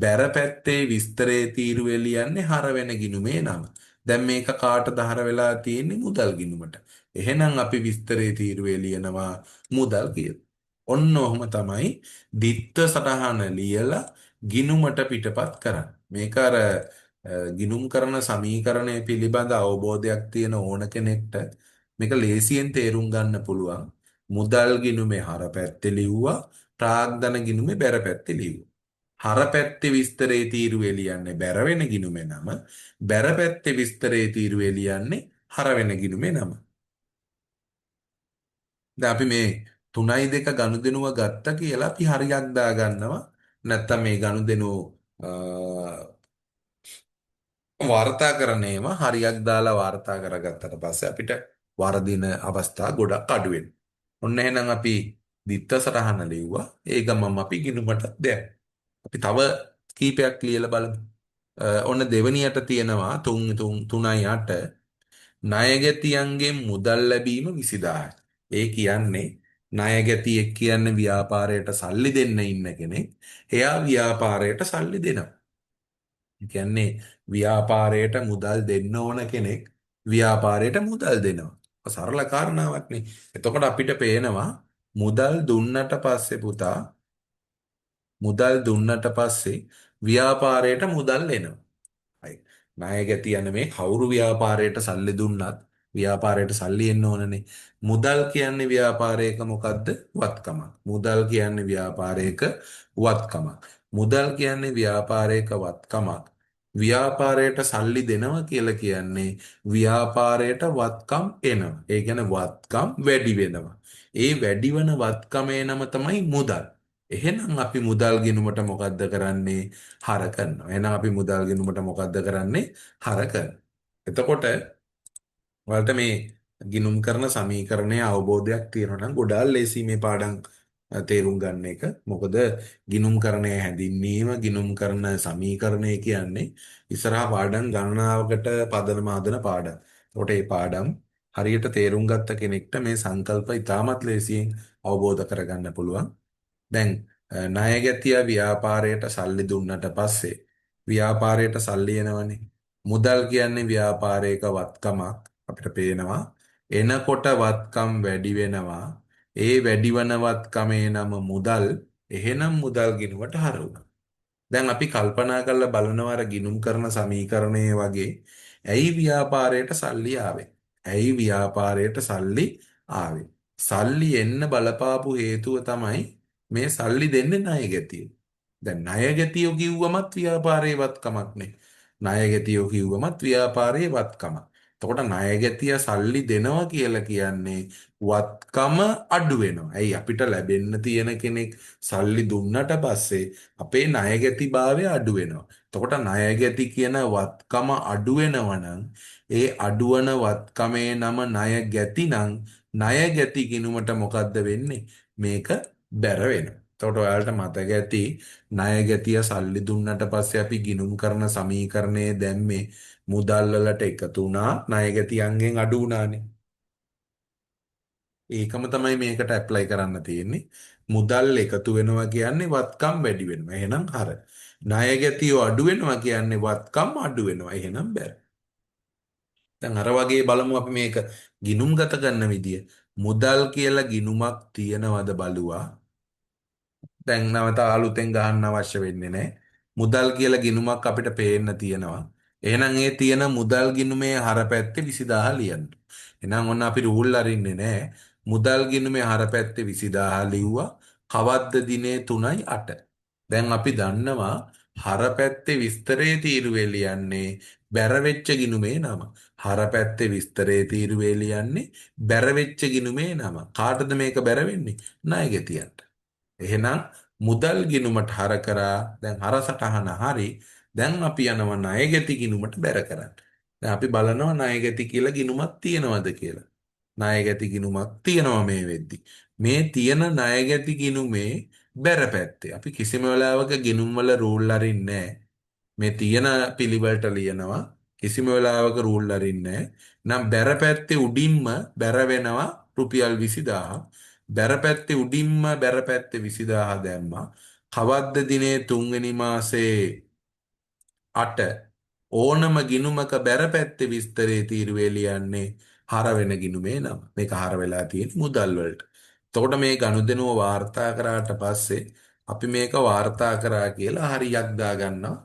Speaker 1: බැර පැත්තේ විස්තරේ තීරුවේ ලියන්නේ හර වෙන ගිණුමේ නම. දැන් මේක කාටද හර වෙලා තියෙන්නේ මුදල් ගිණුමට. එහෙනම් අපි විස්තරේ තීරුවේ ලියනවා මුදල් කියලා. ඔන්න ඔහොම තමයි දිත්ත සටහන ලියලා ගිණුමට පිටපත් කරන්න. මේක අර ගිණුම් කරන සමීකරණය පිළිබඳ අවබෝධයක් තියෙන ඕන කෙනෙක්ට මේක ලේසියෙන් තේරුම් ගන්න පුළුවන්. මුදල් ගිණුමේ හර පැත්තේ ලිව්වා, ප්‍රාග්ධන ගිණුමේ බැර පැත්තේ ලිව්වා. හර පැත්තේ විස්තරේ තීරුවේ ලියන්නේ බැර වෙන ගිණුමේ නම, බැර පැත්තේ විස්තරේ තීරුවේ ලියන්නේ හර වෙන ගිණුමේ නම. දැන් අපි මේ 3යි 2 ගනුදෙනුව ගත්තා කියලා අපි හරියක් දාගන්නවා. නැත්තම් මේ ගනුදෙනුව වාර්තා කරන ඒවා හරියක් දාලා වාර්තා කරගත්තට පස්සේ අපිට වරදින අවස්ථා ගොඩක් අඩු වෙනවා. ඔන්න එහෙනම් අපි දිත්ත සටහන ලිව්වා. ඒ ගමම අපි ගිණුමට දැම්මා. අපි තව කීපයක් ලියලා බලමු. ඔන්න දෙවණියට තියෙනවා 3 3 3යි 8 ණයගැතියන්ගෙන් මුදල් ලැබීම 20000යි. ඒ කියන්නේ ණයගැතියෙක් කියන්නේ ව්‍යාපාරයට සල්ලි දෙන්න ඉන්න කෙනෙක්. එයා ව්‍යාපාරයට සල්ලි දෙනවා. ඒ කියන්නේ ව්‍යාපාරයට මුදල් දෙන්න ඕන කෙනෙක් ව්‍යාපාරයට මුදල් දෙනවා. සරල කාරණාවක් නේ. එතකොට අපිට පේනවා මුදල් දුන්නට පස්සේ පුතා මුදල් දුන්නට පස්සේ ව්‍යාපාරයට මුදල් එනවා. හරි. ණයගැති යන මේ කවුරු ව්‍යාපාරයට සල්ලි දුන්නත් ව්‍යාපාරයට සල්ලි එන්න ඕනනේ. මුදල් කියන්නේ ව්‍යාපාරයක මොකද්ද? වත්කමක්. මුදල් කියන්නේ ව්‍යාපාරයක වත්කමක්. මුදල් කියන්නේ ව්‍යාපාරයක වත්කමක්. ව්‍යාපාරයට සල්ලි දෙනවා කියලා කියන්නේ ව්‍යාපාරයට වත්කම් එනවා. ඒ කියන්නේ වත්කම් වැඩි වෙනවා. ඒ වැඩි වෙන වත්කමේ නම තමයි මුදල්. එහෙනම් අපි මුදල් ගිණුමට මොකද්ද කරන්නේ? හර කරනවා. එහෙනම් අපි මුදල් ගිණුමට මොකද්ද කරන්නේ? හර කරනවා. එතකොට ඔයාලට මේ ගිණුම් කරන සමීකරණයේ අවබෝධයක් තියෙනවා නම් ගොඩාක් ලේසි මේ පාඩම් තේරුම් ගන්න එක. මොකද ගිණුම් කරණය හැඳින්වීම ගිණුම් කරන සමීකරණය කියන්නේ ඉස්සරහා පාඩම් ගණනාවකට පදනම හදන පාඩම්. ඒකට මේ පාඩම් හරියට තේරුම් ගත්ත කෙනෙක්ට මේ සංකල්ප ඉතාමත් ලේසියෙන් අවබෝධ කරගන්න පුළුවන්. දැන් ණයගැතියා ව්‍යාපාරයට සල්ලි දුන්නට පස්සේ ව්‍යාපාරයට සල්ලි එනවනේ. මුදල් කියන්නේ ව්‍යාපාරයක වත්කමක් අපිට පේනවා. එනකොට වත්කම් වැඩි වෙනවා. ඒ වැඩිවන වත්කමේ නම මුදල්. එහෙනම් මුදල් ගිණුමට හරවනවා. දැන් අපි කල්පනා කරලා බලනවා අර ගිණුම් කරන සමීකරණයේ වගේ ඇයි ව්‍යාපාරයට සල්ලි ආවේ? ඇයි ව්‍යාපාරයට සල්ලි ආවේ? සල්ලි එන්න බලපාපු හේතුව තමයි මේ සල්ලි දෙන්නේ ණයගැතියෝ. දැන් ණයගැතියෝ කිව්වමත් ව්‍යාපාරේ වත්කමක් නේ. ණයගැතියෝ කිව්වමත් ව්‍යාපාරේ වත්කමක්. එතකොට ණයගැතිය සල්ලි දෙනවා කියලා කියන්නේ වත්කම අඩු වෙනවා. ඇයි අපිට ලැබෙන්න තියෙන කෙනෙක් සල්ලි දුන්නට පස්සේ අපේ ණයගැතිභාවය අඩු වෙනවා. එතකොට ණයගැති කියන වත්කම අඩු වෙනවා නම් ඒ අඩුවන වත්කමේ නම ණයගැති නම් ණයගැති ගිණුමට මොකද්ද වෙන්නේ? මේක බැර වෙනවා. එතකොට ඔයාලට මතක ඇති ණයගැතිය සල්ලි දුන්නට පස්සේ අපි ගිණුම් කරන සමීකරණයේ දැම්මේ මුදල් වලට එකතු වුණා ණයගැතියන්ගෙන් අඩු වුණානේ. ඒකම තමයි මේකට ඇප්ලයි කරන්න තියෙන්නේ. මුදල් එකතු වෙනවා කියන්නේ වත්කම් වැඩි වෙනවා. එහෙනම් හර. ණයගැතියෝ අඩු වෙනවා කියන්නේ වත්කම් අඩු වෙනවා. එහෙනම් බැර. දැන් අර වගේ බලමු අපි මේක ගිණුම්ගත කරන විදිය. මුදල් කියලා ගිණුමක් තියනවද බලුවා. දැන් නැවත අලුතෙන් ගහන්න අවශ්‍ය වෙන්නේ නැහැ. මුදල් කියලා ගිණුමක් අපිට පේන්න තියෙනවා. එහෙනම් ඒ තියෙන මුදල් ගිණුමේ හරපැත්තේ 20000 ලියන්න. එහෙනම් ඔන්න අපි රූල් අරින්නේ නැහැ. මුදල් ගිණුමේ හරපැත්තේ 20000 ලිව්වා. කවද්ද දිනේ 3යි 8. දැන් අපි දන්නවා හරපැත්තේ විස්තරේ තීරුවේ ලියන්නේ බැර වෙච්ච ගිණුමේ නම. හරපැත්තේ විස්තරේ තීරුවේ ලියන්නේ බැර වෙච්ච ගිණුමේ නම. කාටද මේක බැර වෙන්නේ? ණයගැතියන්ට. එහෙනම් මුදල් ගිණුමට හර කරා දැන් හර සටහන හරි දැන් අපි යනවා ණයගැති ගිණුමට බැර කරන්න. දැන් අපි බලනවා ණයගැති කියලා ගිණුමක් තියෙනවද කියලා. ණයගැති ගිණුමක් තියෙනවා මේ වෙද්දි. මේ තියෙන ණයගැති ගිණුමේ බැර පැත්තේ. අපි කිසිම වෙලාවක ගිණුම් වල රූල් අරින්නේ නැහැ. මේ තියෙන පිළිවෙලට ලියනවා. කිසිම වෙලාවක රූල් අරින්නේ නැහැ. නම් බැර පැත්තේ උඩින්ම බැර වෙනවා රුපියල් 20000. බැර පැත්තේ උඩින්ම බැර පැත්තේ 20000 දැම්මා. කවද්ද දිනේ 3 වෙනි මාසේ 8 ඕනම ගිණුමක බැර පැත්තේ විස්තරේ තීරුවේ ලියන්නේ හර වෙන ගිණුමේ නම. මේක හර වෙලා තියෙන මුදල් වලට. එතකොට මේ ගනුදෙනුව වාර්තා කරාට පස්සේ අපි මේක වාර්තා කරා කියලා හරියක් දාගන්නවා.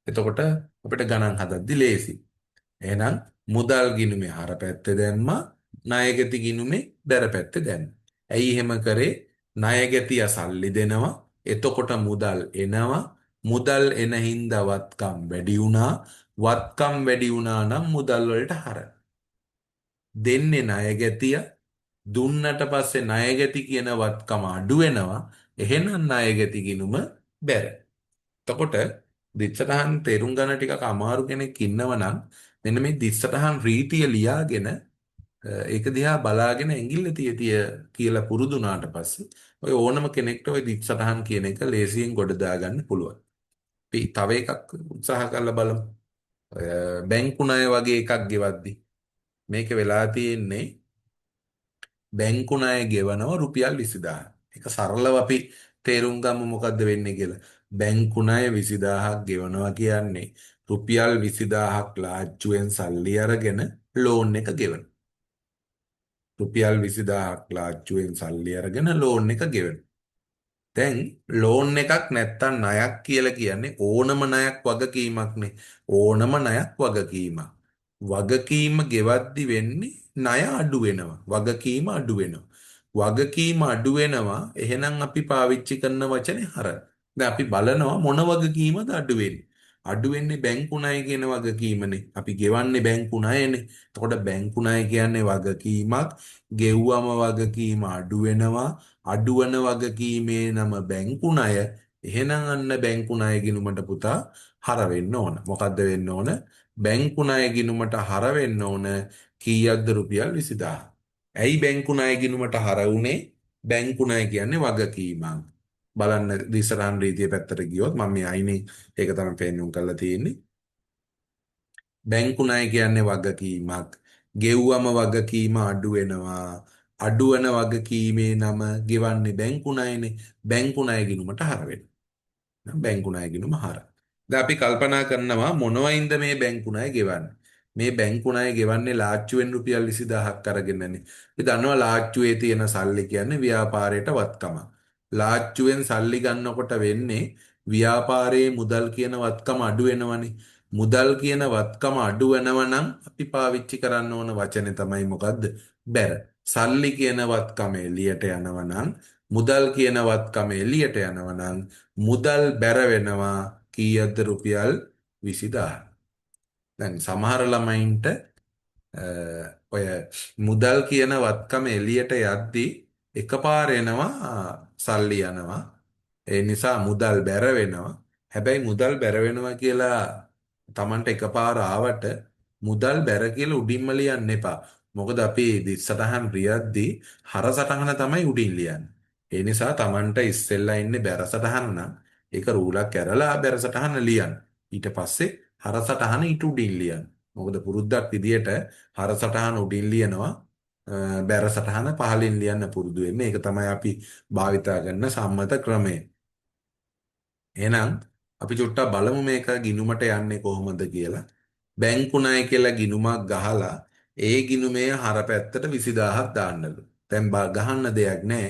Speaker 1: එතකොට අපිට ගණන් හදද්දි ලේසි. එහෙනම් මුදල් ගිණුමේ හර පැත්තේ දැම්මා ණයගැති ගිණුමේ බැර පැත්තේ දැම්මා. ඇයි එහෙම කරේ? ණයගැතිය සල්ලි දෙනවා. එතකොට මුදල් එනවා. මුදල් එන හින්දා වත්කම් වැඩි වුණා. වත්කම් වැඩි වුණා නම් මුදල් වලට හර. දෙන්නේ ණයගැතිය. දුන්නට පස්සේ ණයගැති කියන වත්කම අඩු වෙනවා. එහෙනම් ණයගැති ගිණුම බැර. එතකොට දිස්සටහන් තේරුම් ගන්න ටිකක් අමාරු කෙනෙක් ඉන්නව නම් මෙන්න මේ දිස්සටහන් රීතිය ලියාගෙන ඒක දිහා බලාගෙන ඇඟිල්ල තිය තිය කියලා පුරුදුනාට පස්සේ ඔය ඕනම කෙනෙක්ට ඔය දිස්සටහන් කියන එක ලේසියෙන් ගොඩ දාගන්න පුළුවන්. අපි තව එකක් උත්සාහ කරලා බලමු. ඔය බැංකු ණය වගේ එකක් ගෙවද්දි මේක වෙලා තියෙන්නේ බැංකු ණය ගෙවනවා රුපියල් 20000. ඒක සරලව අපි තේරුම් ගමු මොකද්ද වෙන්නේ කියලා. බැංකු ණය 20000ක් ගෙවනවා කියන්නේ රුපියල් 20000ක් ලාච්චුවෙන් සල්ලි අරගෙන ලෝන් එක ගෙවන. රුපියල් 20000ක් ලාච්චුවෙන් සල්ලි අරගෙන ලෝන් එක ගෙවන. දැන් ලෝන් එකක් නැත්තම් ණයක් කියලා කියන්නේ ඕනම ණයක් වගකීමක්නේ. ඕනම ණයක් වගකීමක්. වගකීම ගෙවද්දි වෙන්නේ ණය අඩු වෙනවා. වගකීම අඩු වෙනවා. වගකීම අඩු වෙනවා. එහෙනම් අපි පාවිච්චි කරන වචනේ හර. දැන් අපි බලනවා මොන වගකීමද අඩු වෙන්නේ. අඩු වෙන්නේ බැංකු ණය කියන වගකීමනේ. අපි ගෙවන්නේ බැංකු ණයනේ. එතකොට බැංකු ණය කියන්නේ වගකීමක්. ගෙව්වම වගකීම අඩු වෙනවා. අඩුවන වගකීමේ නම බැංකු ණය. එහෙනම් අන්න බැංකු ණය ගිණුමට පුතා හර වෙන්න ඕන. මොකද්ද වෙන්න ඕන? බැංකු ණය ගිණුමට හර වෙන්න ඕන කීයක්ද රුපියල් 20000. ඇයි බැංකු ණය ගිණුමට හර වුනේ? බැංකු ණය කියන්නේ වගකීමක්. බලන්න දිසරාන් රීතිය පැත්තට ගියොත් මම මේ අයිනේ ඒක තමයි පෙන්වුම් කරලා තියෙන්නේ. බැංකු ණය කියන්නේ වගකීමක්. ගෙව්වම වගකීම අඩු වෙනවා. අඩු වෙන වගකීමේ නම ගෙවන්නේ බැංකු ණයනේ. බැංකු ණය ගිණුමට හර වෙනවා. බැංකු ණය ගිණුම හර. දැන් අපි කල්පනා කරනවා මොනවයින්ද මේ බැංකු ණය ගෙවන්නේ? මේ බැංකු ණය ගෙවන්නේ ලාච්චුවෙන් රුපියල් 20000ක් අරගෙනනේ. අපි දන්නවා ලාච්චුවේ තියෙන සල්ලි කියන්නේ ව්‍යාපාරයට වත්කම. ලාච්චුවෙන් සල්ලි ගන්නකොට වෙන්නේ ව්‍යාපාරයේ මුදල් කියන වත්කම අඩු වෙනවනේ. මුදල් කියන වත්කම අඩු වෙනව නම් අපි පාවිච්චි කරන්න ඕන වචනේ තමයි මොකද්ද? බැර. සල්ලි කියන වත්කම එළියට යනවා නම් මුදල් කියන වත්කම එළියට යනවා නම් මුදල් බැර වෙනවා කීයක්ද රුපියල් 20000. දැන් සමහර ළමයින්ට ඔය මුදල් කියන වත්කම එළියට යද්දී එකපාර එනවා සල්ලි යනවා. ඒ නිසා මුදල් බැර වෙනවා. හැබැයි මුදල් බැර වෙනවා කියලා Tamanට එකපාර ආවට මුදල් බැර කියලා උඩින්ම ලියන්න එපා. මොකද අපි දිස්සටහන් රියද්දී හර සටහන තමයි උඩින් ලියන්නේ. ඒ නිසා Tamanට ඉස්සෙල්ලා ඉන්නේ බැර සටහන නම් ඒක රූලක් ඇරලා බැර සටහන ලියන්න. ඊට පස්සේ හර සටහන ඊට උඩින් ලියන්න. මොකද පුරුද්දක් විදියට හර සටහන උඩින් ලියනවා බැර සටහන පහලින් ලියන්න පුරුදු වෙන්නේ. ඒක තමයි අපි භාවිතා කරන සම්මත ක්‍රමය. එහෙනම් අපි චුට්ටක් බලමු මේක ගිණුමට යන්නේ කොහොමද කියලා. බැංකු ණය කියලා ගිණුමක් ගහලා ඒ ගිණුමේ හර පැත්තට 20000ක් දාන්නලු. දැන් ගහන්න දෙයක් නැහැ.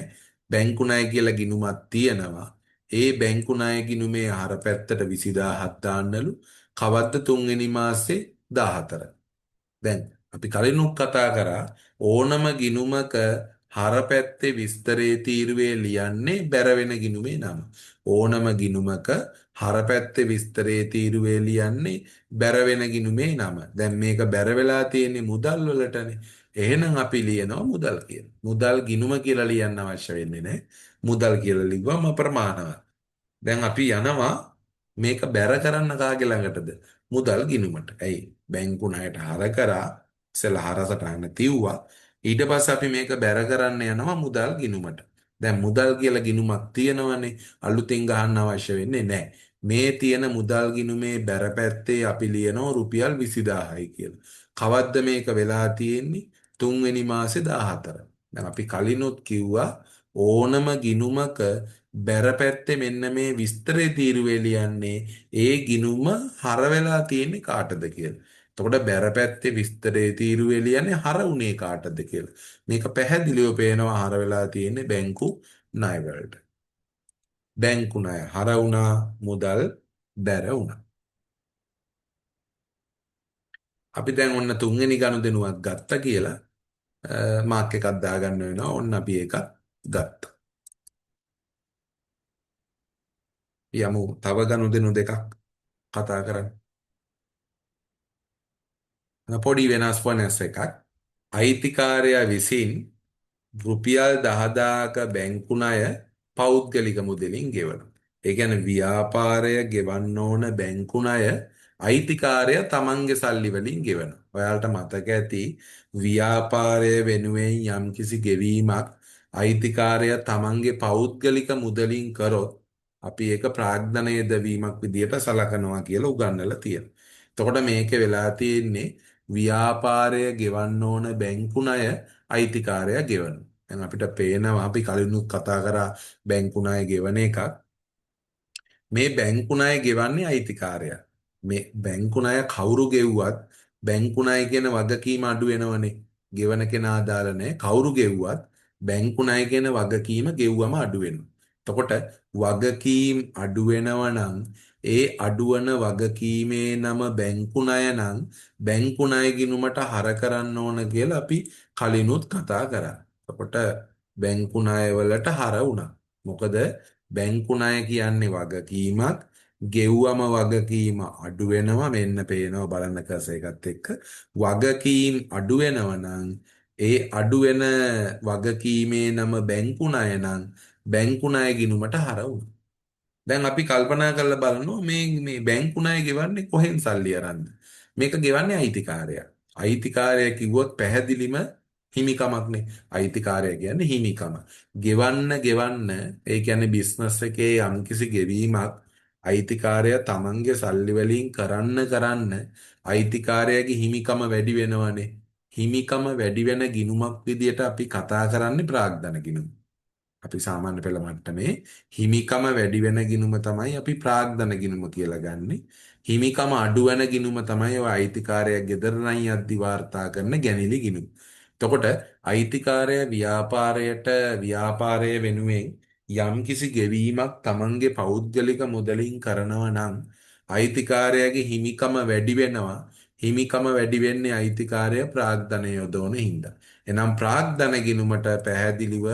Speaker 1: බැංකු ණය කියලා ගිණුමක් තියෙනවා. ඒ බැංකු ණය ගිණුමේ හර පැත්තට 20000ක් දාන්නලු. කවද්ද 3 වෙනි මාසේ 14. දැන් අපි කලිනුත් කතා කරා ඕනම ගිණුමක හර පැත්තේ විස්තරේ තීරුවේ ලියන්නේ බැර වෙන ගිණුමේ නම. ඕනම ගිණුමක හර පැත්තේ විස්තරේ තීරුවේ ලියන්නේ බැර වෙන ගිණුමේ නම. දැන් මේක බැර වෙලා තියෙන්නේ මුදල් වලටනේ. එහෙනම් අපි ලියනවා මුදල් කියලා. මුදල් ගිණුම කියලා ලියන්න අවශ්‍ය වෙන්නේ නැහැ. මුදල් කියලා ලිව්වම ප්‍රමාණවත්. දැන් අපි යනවා මේක බැර කරන්න කාගේ ළඟටද? මුදල් ගිණුමට. ඇයි? බැංකු ණයට හර කරා ඉස්සෙල්ලා හර සටහන තියුවා. ඊට පස්සේ අපි මේක බැර කරන්න යනවා මුදල් ගිණුමට. දැන් මුදල් කියලා ගිණුමක් තියෙනවනේ. අලුතින් ගහන්න අවශ්‍ය වෙන්නේ නැහැ. මේ තියෙන මුදල් ගිණුමේ බැරපැත්තේ අපි ලියනවා රුපියල් 20000යි කියලා. කවද්ද මේක වෙලා තියෙන්නේ? තුන්වෙනි මාසේ 14. දැන් අපි කලිනුත් කිව්වා ඕනම ගිණුමක බැරපැත්තේ මෙන්න මේ විස්තරේ තීරුවේ ලියන්නේ ඒ ගිණුම හර වෙලා තියෙන්නේ කාටද කියලා. එතකොට බැරපැත්තේ විස්තරේ තීරුවේ ලියන්නේ හර උනේ කාටද කියලා. මේක පැහැදිලිව පේනවා හර වෙලා තියෙන්නේ බැංකු ණය වලට. බැංකු ණය හර වුණා, මුදල් බැර වුණා. අපි දැන් ඔන්න තුන්වෙනි ගනුදෙනුවක් ගත්තා කියලා මාක් එකක් දාගන්න වෙනවා. ඔන්න අපි එකක් ගත්තා. යමු තව ගනුදෙනු දෙකක් කතා කරන්න. පොඩි වෙනස් එකක්. අයිතිකාරයා විසින් රුපියල් 10000ක බැංකු ණය පෞද්ගලික මුදලින් ගෙවනවා. ඒ කියන්නේ ව්‍යාපාරය ගෙවන්න ඕන බැංකු ණය අයිතිකාරයා තමන්ගේ සල්ලි වලින් ගෙවනවා. ඔයාලට මතක ඇති ව්‍යාපාරය වෙනුවෙන් යම්කිසි ගෙවීමක් අයිතිකාරයා තමන්ගේ පෞද්ගලික මුදලින් කරොත් අපි ඒක ප්‍රාග්ධනය යෙදවීමක් විදියට සලකනවා කියලා උගන්වලා තියෙනවා. එතකොට මේකේ වෙලා තියෙන්නේ ව්‍යාපාරය ගෙවන්න ඕන බැංකු ණය අයිතිකාරයා ගෙවනවා. දැන් අපිට පේනවා අපි කලිනුත් කතා කරා බැංකු ණය ගෙවන එකක්. මේ බැංකු ණය ගෙවන්නේ අයිතිකාරයා. මේ බැංකු ණය කවුරු ගෙව්වත් බැංකු ණය කියන වගකීම අඩු වෙනවනේ. ගෙවන කෙනා ආදාළ නැහැ. කවුරු ගෙව්වත් බැංකු ණය කියන වගකීම ගෙව්වම අඩු වෙනවා. එතකොට වගකීම් අඩු වෙනවා නම් ඒ අඩුවන වගකීමේ නම බැංකු ණය නම් බැංකු ණය ගිණුමට හර කරන්න ඕන කියලා අපි කලිනුත් කතා කරා. එතකොට බැංකු ණය වලට හර වුණා. මොකද බැංකු ණය කියන්නේ වගකීමක්. ගෙව්වම වගකීම අඩු වෙනවා. මෙන්න පේනවා බලන්න කස එකත් එක්ක. වගකීම් අඩු වෙනවා නම් ඒ අඩු වෙන වගකීමේ නම බැංකු ණය නම් බැංකු ණය ගිණුමට හර වුණා. දැන් අපි කල්පනා කරලා බලනවා මේ බැංකු ණය ගෙවන්නේ කොහෙන් සල්ලි අරන්ද? මේක ගෙවන්නේ අයිතිකාරයා. අයිතිකාරයා කිව්වොත් පැහැදිලිම හිමිකමක්නේ. අයිතිකාරයා කියන්නේ හිමිකම. ගෙවන්න ඒ කියන්නේ බිස්නස් එකේ යම්කිසි ගෙවීමක් අයිතිකාරයා තමන්ගේ සල්ලි වලින් කරන්න අයිතිකාරයාගේ හිමිකම වැඩි වෙනවනේ. හිමිකම වැඩි වෙන ගිණුමක් විදියට අපි කතා කරන්නේ ප්‍රාග්ධන ගිණුම. අපි සාමාන්‍ය පෙළ මට්ටමේ හිමිකම වැඩි වෙන ගිණුම තමයි අපි ප්‍රාග්ධන ගිණුම කියලා ගන්නෙ. හිමිකම අඩු වෙන ගිණුම තමයි ඔය අයිතිකාරයා ගෙදරණන් යද්දි වාර්තා කරන ගැනිලි ගිණුම. එතකොට අයිතිකාරයා ව්‍යාපාරය වෙනුවෙන් යම්කිසි ගෙවීමක් තමන්ගේ පෞද්ගලික මුදලින් කරනවා නම් අයිතිකාරයාගේ හිමිකම වැඩි වෙනවා. හිමිකම වැඩි වෙන්නේ අයිතිකාරයා ප්‍රාග්ධනය යොදවන හින්දා. එනම් ප්‍රාග්ධන ගිණුමට පැහැදිලිව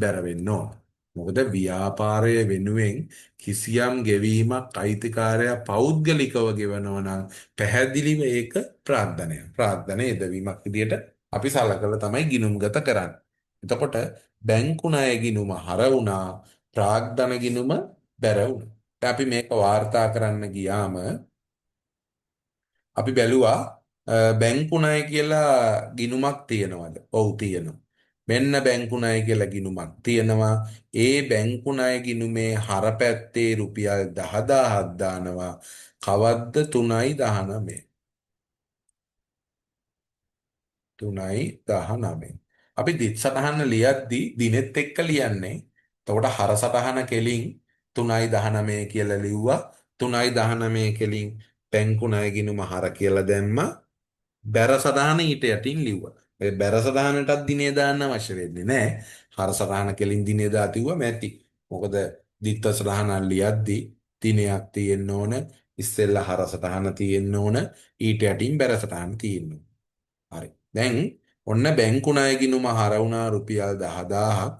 Speaker 1: බැර වෙන්න ඕන. මොකද ව්‍යාපාරය වෙනුවෙන් කිසියම් ගෙවීමක් අයිතිකාරයා පෞද්ගලිකව ගෙවනවා නම් පැහැදිලිව ඒක ප්‍රාග්ධනය. ප්‍රාග්ධනය යෙදවීමක් විදියට අපි සලකලා තමයි ගිණුම්ගත කරන්නේ. එතකොට බැංකු ණය ගිණුම හර වුණා, ප්‍රාග්ධන ගිණුම බැර වුණා. දැන් අපි මේක වාර්තා කරන්න ගියාම අපි බැලුවා බැංකු ණය කියලා ගිණුමක් තියෙනවද? ඔව් තියෙනවා. මෙන්න බැංකු ණය කියලා ගිණුමක් තියෙනවා. ඒ බැංකු ණය ගිණුමේ හර පැත්තේ රුපියල් 10000ක් දානවා. කවද්ද 3.19. 3.19. අපි දිත් සටහන ලියද්දී දිනෙත් එක්ක ලියන්නේ. එතකොට හර සටහන කෙලින් 3.19 කියලා ලිව්වා. 3.19 කෙලින් බැංකු ණය ගිණුම හර කියලා දැම්මා. බැර සටහන ඊට යටින් ලිව්වා. ඒ බැර සටහනටත් දිනේ දාන්න අවශ්‍ය වෙන්නේ නැහැ. හර සටහන කෙලින් දිනේ දා තිබ්වම ඇති. මොකද දිත්ත සටහන ලියද්දී දිනයක් තියෙන්න ඕන. ඉස්සෙල්ලා හර සටහන තියෙන්න ඕන. ඊට යටින් බැර සටහන තියෙන්න ඕන. හරි. දැන් ඔන්න බැංකු ණය ගිණුම හර වුණා රුපියල් 10000ක්.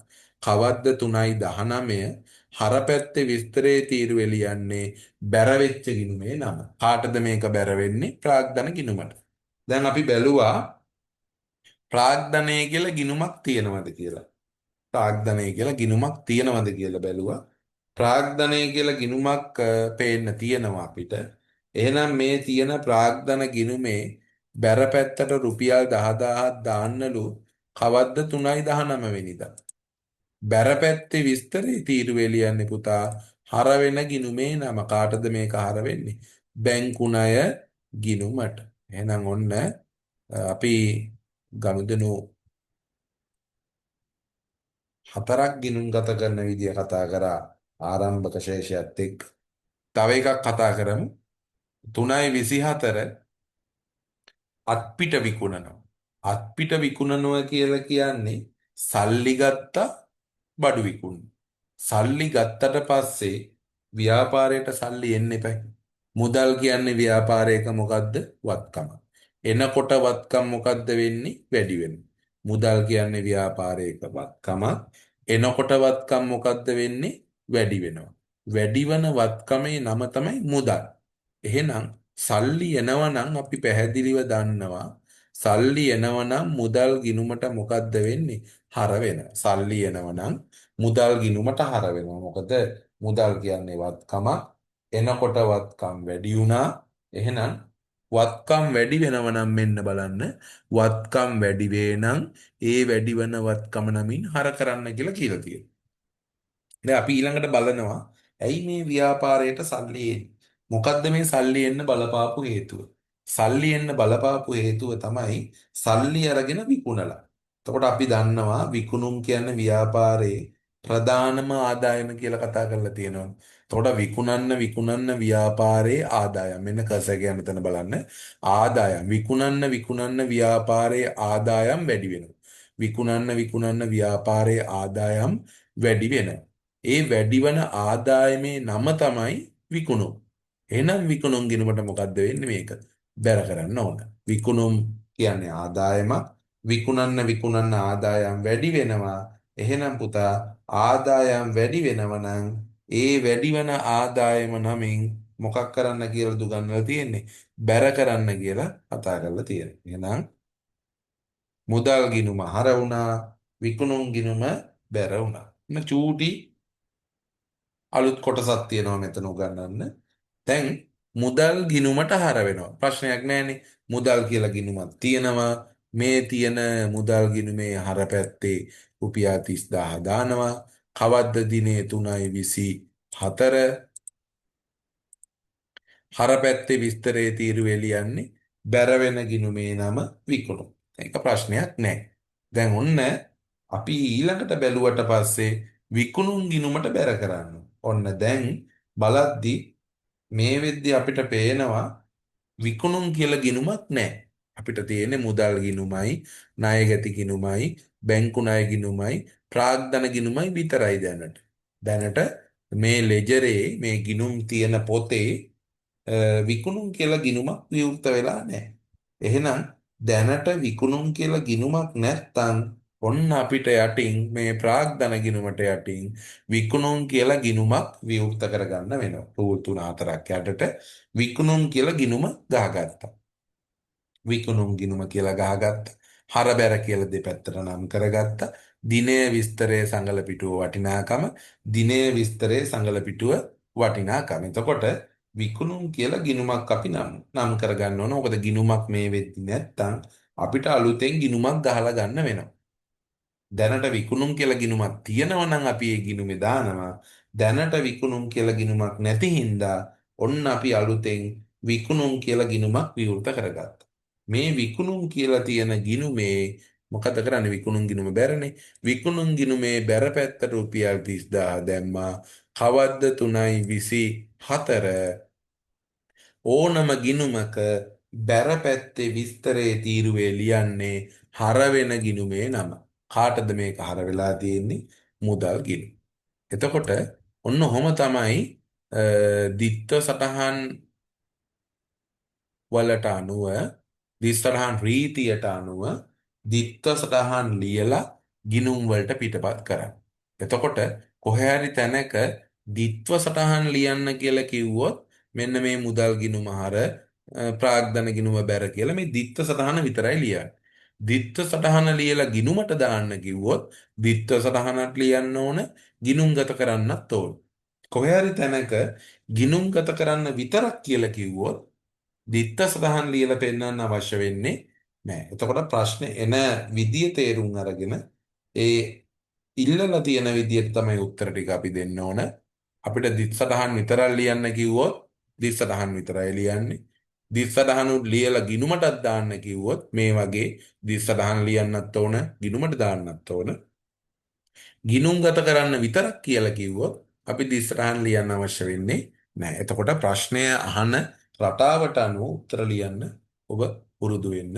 Speaker 1: කවද්ද 3.19 හර පැත්තේ විස්තරේ තීරුවේ ලියන්නේ බැර වෙච්ච ගිණුමේ නම. කාටද මේක බැර වෙන්නේ? ප්‍රාග්ධන ගිණුමට. දැන් අපි බැලුවා ප්‍රාග්ධනය කියලා ගිණුමක් තියෙනවද කියලා. ප්‍රාග්ධනය කියලා ගිණුමක් තියෙනවද කියලා බැලුවා. ප්‍රාග්ධනය කියලා ගිණුමක් පේන්න තියෙනවා අපිට. එහෙනම් මේ තියෙන ප්‍රාග්ධන ගිණුමේ බැර පැත්තට රුපියල් 10000ක් දාන්නලු කවද්ද 3.19 වෙනිදා. බැරපැත්තේ විස්තරේ තීරුවේ ලියන්නේ පුතා හර වෙන ගිණුමේ නම. කාටද මේක හර වෙන්නේ? බැංකු ණය ගිණුමට. එහෙනම් ඔන්න අපි ගනුදෙනු හතරක් ගිණුම් ගත කරන විදිය කතා කරා ආරම්භක ශේෂයත් එක්ක. තව එකක් කතා කරමු. 3.24 අත්පිට විකුණනවා. අත්පිට විකුණනවා කියලා කියන්නේ සල්ලි ගත්තා බඩු විකුණන. සල්ලි ගත්තට පස්සේ ව්‍යාපාරයට සල්ලි එන්න එපා. මුදල් කියන්නේ ව්‍යාපාරයක මොකද්ද? වත්කම. එනකොට වත්කම් මොකද්ද වෙන්නේ? වැඩි වෙනවා. මුදල් කියන්නේ ව්‍යාපාරයක වත්කම. එනකොට වත්කම් මොකද්ද වෙන්නේ? වැඩි වෙනවා. වැඩිවන වත්කමේ නම තමයි මුදල්. එහෙනම් සල්ලි එනවා නම් අපි පැහැදිලිව දන්නවා සල්ලි එනවා නම් මුදල් ගිණුමට මොකද්ද වෙන්නේ? හර වෙනවා. සල්ලි එනවා නම් මුදල් ගිණුමට හර වෙනවා. මොකද මුදල් කියන්නේ වත්කම. එනකොට වත්කම් වැඩි වුණා. එහෙනම් වත්කම් වැඩි වෙනව නම් මෙන්න බලන්න. වත්කම් වැඩි වේ නම් ඒ වැඩි වෙන වත්කම නමින් හර කරන්න කියලා තියෙනවා. දැන් අපි ඊළඟට බලනවා ඇයි මේ ව්‍යාපාරයට සල්ලි එන්නේ? මොකද්ද මේ සල්ලි එන්න බලපාපු හේතුව? සල්ලි එන්න බලපාපු හේතුව තමයි සල්ලි අරගෙන විකුණලා. එතකොට අපි දන්නවා විකුණුම් කියන්නේ ව්‍යාපාරයේ ප්‍රධානම ආදායම කියලා කතා කරලා තියෙනවා. එතකොට විකුණන්න ව්‍යාපාරයේ ආදායම්. මෙන්න කර්සර් එක යන තැන බලන්න. ආදායම් විකුණන්න ව්‍යාපාරයේ ආදායම් වැඩි වෙනවා. විකුණන්න ව්‍යාපාරයේ ආදායම් වැඩි වෙනවා. ඒ වැඩිවන ආදායමේ නම තමයි විකුණුම්. එහෙනම් විකුණුම් ගිණුමට මොකද්ද වෙන්නේ මේක? බැර කරන්න ඕන. විකුණුම් කියන්නේ ආදායමක්. විකුණන්න ආදායම් වැඩි වෙනවා. එහෙනම් පුතා ආදායම් වැඩි වෙනවා නම් ඒ වැඩිවන ආදායම නමින් මොකක් කරන්න කියලාද උගන්වලා තියෙන්නේ? බැර කරන්න කියලා කතා කරලා තියෙනවා. එහෙනම් මුදල් ගිණුම හර වුණා, විකුණුම් ගිණුම බැර වුණා. චූටි අලුත් කොටසක් තියෙනවා මෙතන උගන්වන්න. දැන් මුදල් ගිණුමට හර වෙනවා. ප්‍රශ්නයක් නැහැනේ. මුදල් කියලා ගිණුමක් තියෙනවා. මේ තියෙන මුදල් ගිණුමේ හර පැත්තේ රුපියල් 30000 දානවා. කවද්ද දිනේ 3.24 හර පැත්තේ විස්තරයේ තීරුවේ ලියන්නේ බැර වෙන ගිණුමේ නම විකුණුම්. ඒක ප්‍රශ්නයක් නැහැ. දැන් ඔන්න අපි ඊළඟට බැලුවට පස්සේ විකුණුම් ගිණුමට බැර කරන්න. ඔන්න දැන් බලද්දි මේ වෙද්දි අපිට පේනවා විකුණුම් කියලා ගිණුමක් නැහැ. අපිට තියෙන්නේ මුදල් ගිණුමයි, ණයගැති ගිණුමයි, බැංකු ණය ගිණුමයි, ප්‍රාග්ධන ගිණුමයි විතරයි දැනට. දැනට මේ ලෙජරේ මේ ගිණුම් තියෙන පොතේ විකුණුම් කියලා ගිණුමක් විවෘත වෙලා නැහැ. එහෙනම් දැනට විකුණුම් කියලා ගිණුමක් නැත්තම් ඔන්න අපිට යටින් මේ ප්‍රාග්ධන ගිණුමට යටින් විකුණුම් කියලා ගිණුමක් විවෘත කරගන්න වෙනවා. රූල් 3-4ක් යටට විකුණුම් කියලා ගිණුම ගහගත්තා. විකුණුම් ගිණුම කියලා ගහගත්තා. හරබැර කියලා දෙපැත්තට නම් කරගත්තා. දිනය විස්තරයේ සංගල පිටුව වටිනාකම, දිනය විස්තරයේ සංගල පිටුව වටිනාකම. එතකොට විකුණුම් කියලා ගිණුමක් අපි නම් කරගන්න ඕන. මොකද ගිණුමක් මේ වෙද්දි නැත්තම් අපිට අලුතෙන් ගිණුමක් ගහලා ගන්න වෙනවා. දැනට විකුණුම් කියලා ගිණුමක් තියෙනවා නම් අපි ඒ ගිණුමේ දානවා. දැනට විකුණුම් කියලා ගිණුමක් නැති හින්දා ඔන්න අපි අලුතෙන් විකුණුම් කියලා ගිණුමක් විවෘත කරගත්තා. මේ විකුණුම් කියලා තියෙන ගිණුමේ මොකද කරන්නේ? විකුණුම් ගිණුම බැරනේ. විකුණුම් ගිණුමේ බැර පැත්තට රුපියල් 30000 දැම්මා. කවද්ද 3.24 ඕනම ගිණුමක බැර පැත්තේ විස්තරයේ තීරුවේ ලියන්නේ හර වෙන ගිණුමේ නම. කාටද මේක හර වෙලා තියෙන්නේ? මුදල් ගිණුම. එතකොට ඔන්න ඔහොම තමයි දිත්ත සටහන් වලට අනුව දිස්තරහන් රීතියට අනුව දිත්ත සටහන් ලියලා ගිණුම් වලට පිටපත් කරන්න. එතකොට කොහේ හරි තැනක දිත්ව සටහන් ලියන්න කියලා කිව්වොත් මෙන්න මේ මුදල් ගිණුම හර ප්‍රාග්ධන ගිණුම බැර කියලා මේ දිත්ත සටහන විතරයි ලියන්නේ. දිත්ත සටහන ලියලා ගිණුමට දාන්න කිව්වොත් දිත්ත සටහනක් ලියන්න ඕන, ගිණුම්ගත කරන්නත් ඕන. කොහේ හරි තැනක ගිණුම්ගත කරන්න විතරක් කියලා කිව්වොත් දිත්ත සටහන් ලියලා පෙන්වන්න අවශ්‍ය වෙන්නේ නැහැ. එතකොට ප්‍රශ්නේ එන විදිය තේරුම් අරගෙන ඒ ඉල්ලලා තියෙන විදිහට තමයි උත්තර ටික අපි දෙන්න ඕන. අපිට දිස් සටහන් විතරක් ලියන්න කිව්වොත් දිස් සටහන් විතරයි ලියන්නේ. දිස් සටහනු ලියලා ගිණුමටත් දාන්න කිව්වොත් මේ වගේ දිස් සටහන් ලියන්නත් ඕන, ගිණුමට දාන්නත් ඕන. ගිණුම්ගත කරන්න විතරක් කියලා කිව්වොත් අපි දිස් සටහන් ලියන්න අවශ්‍ය වෙන්නේ නැහැ. එතකොට ප්‍රශ්නය අහන රටාවට අනුව උත්තර ලියන්න ඔබ පුරුදු වෙන්න.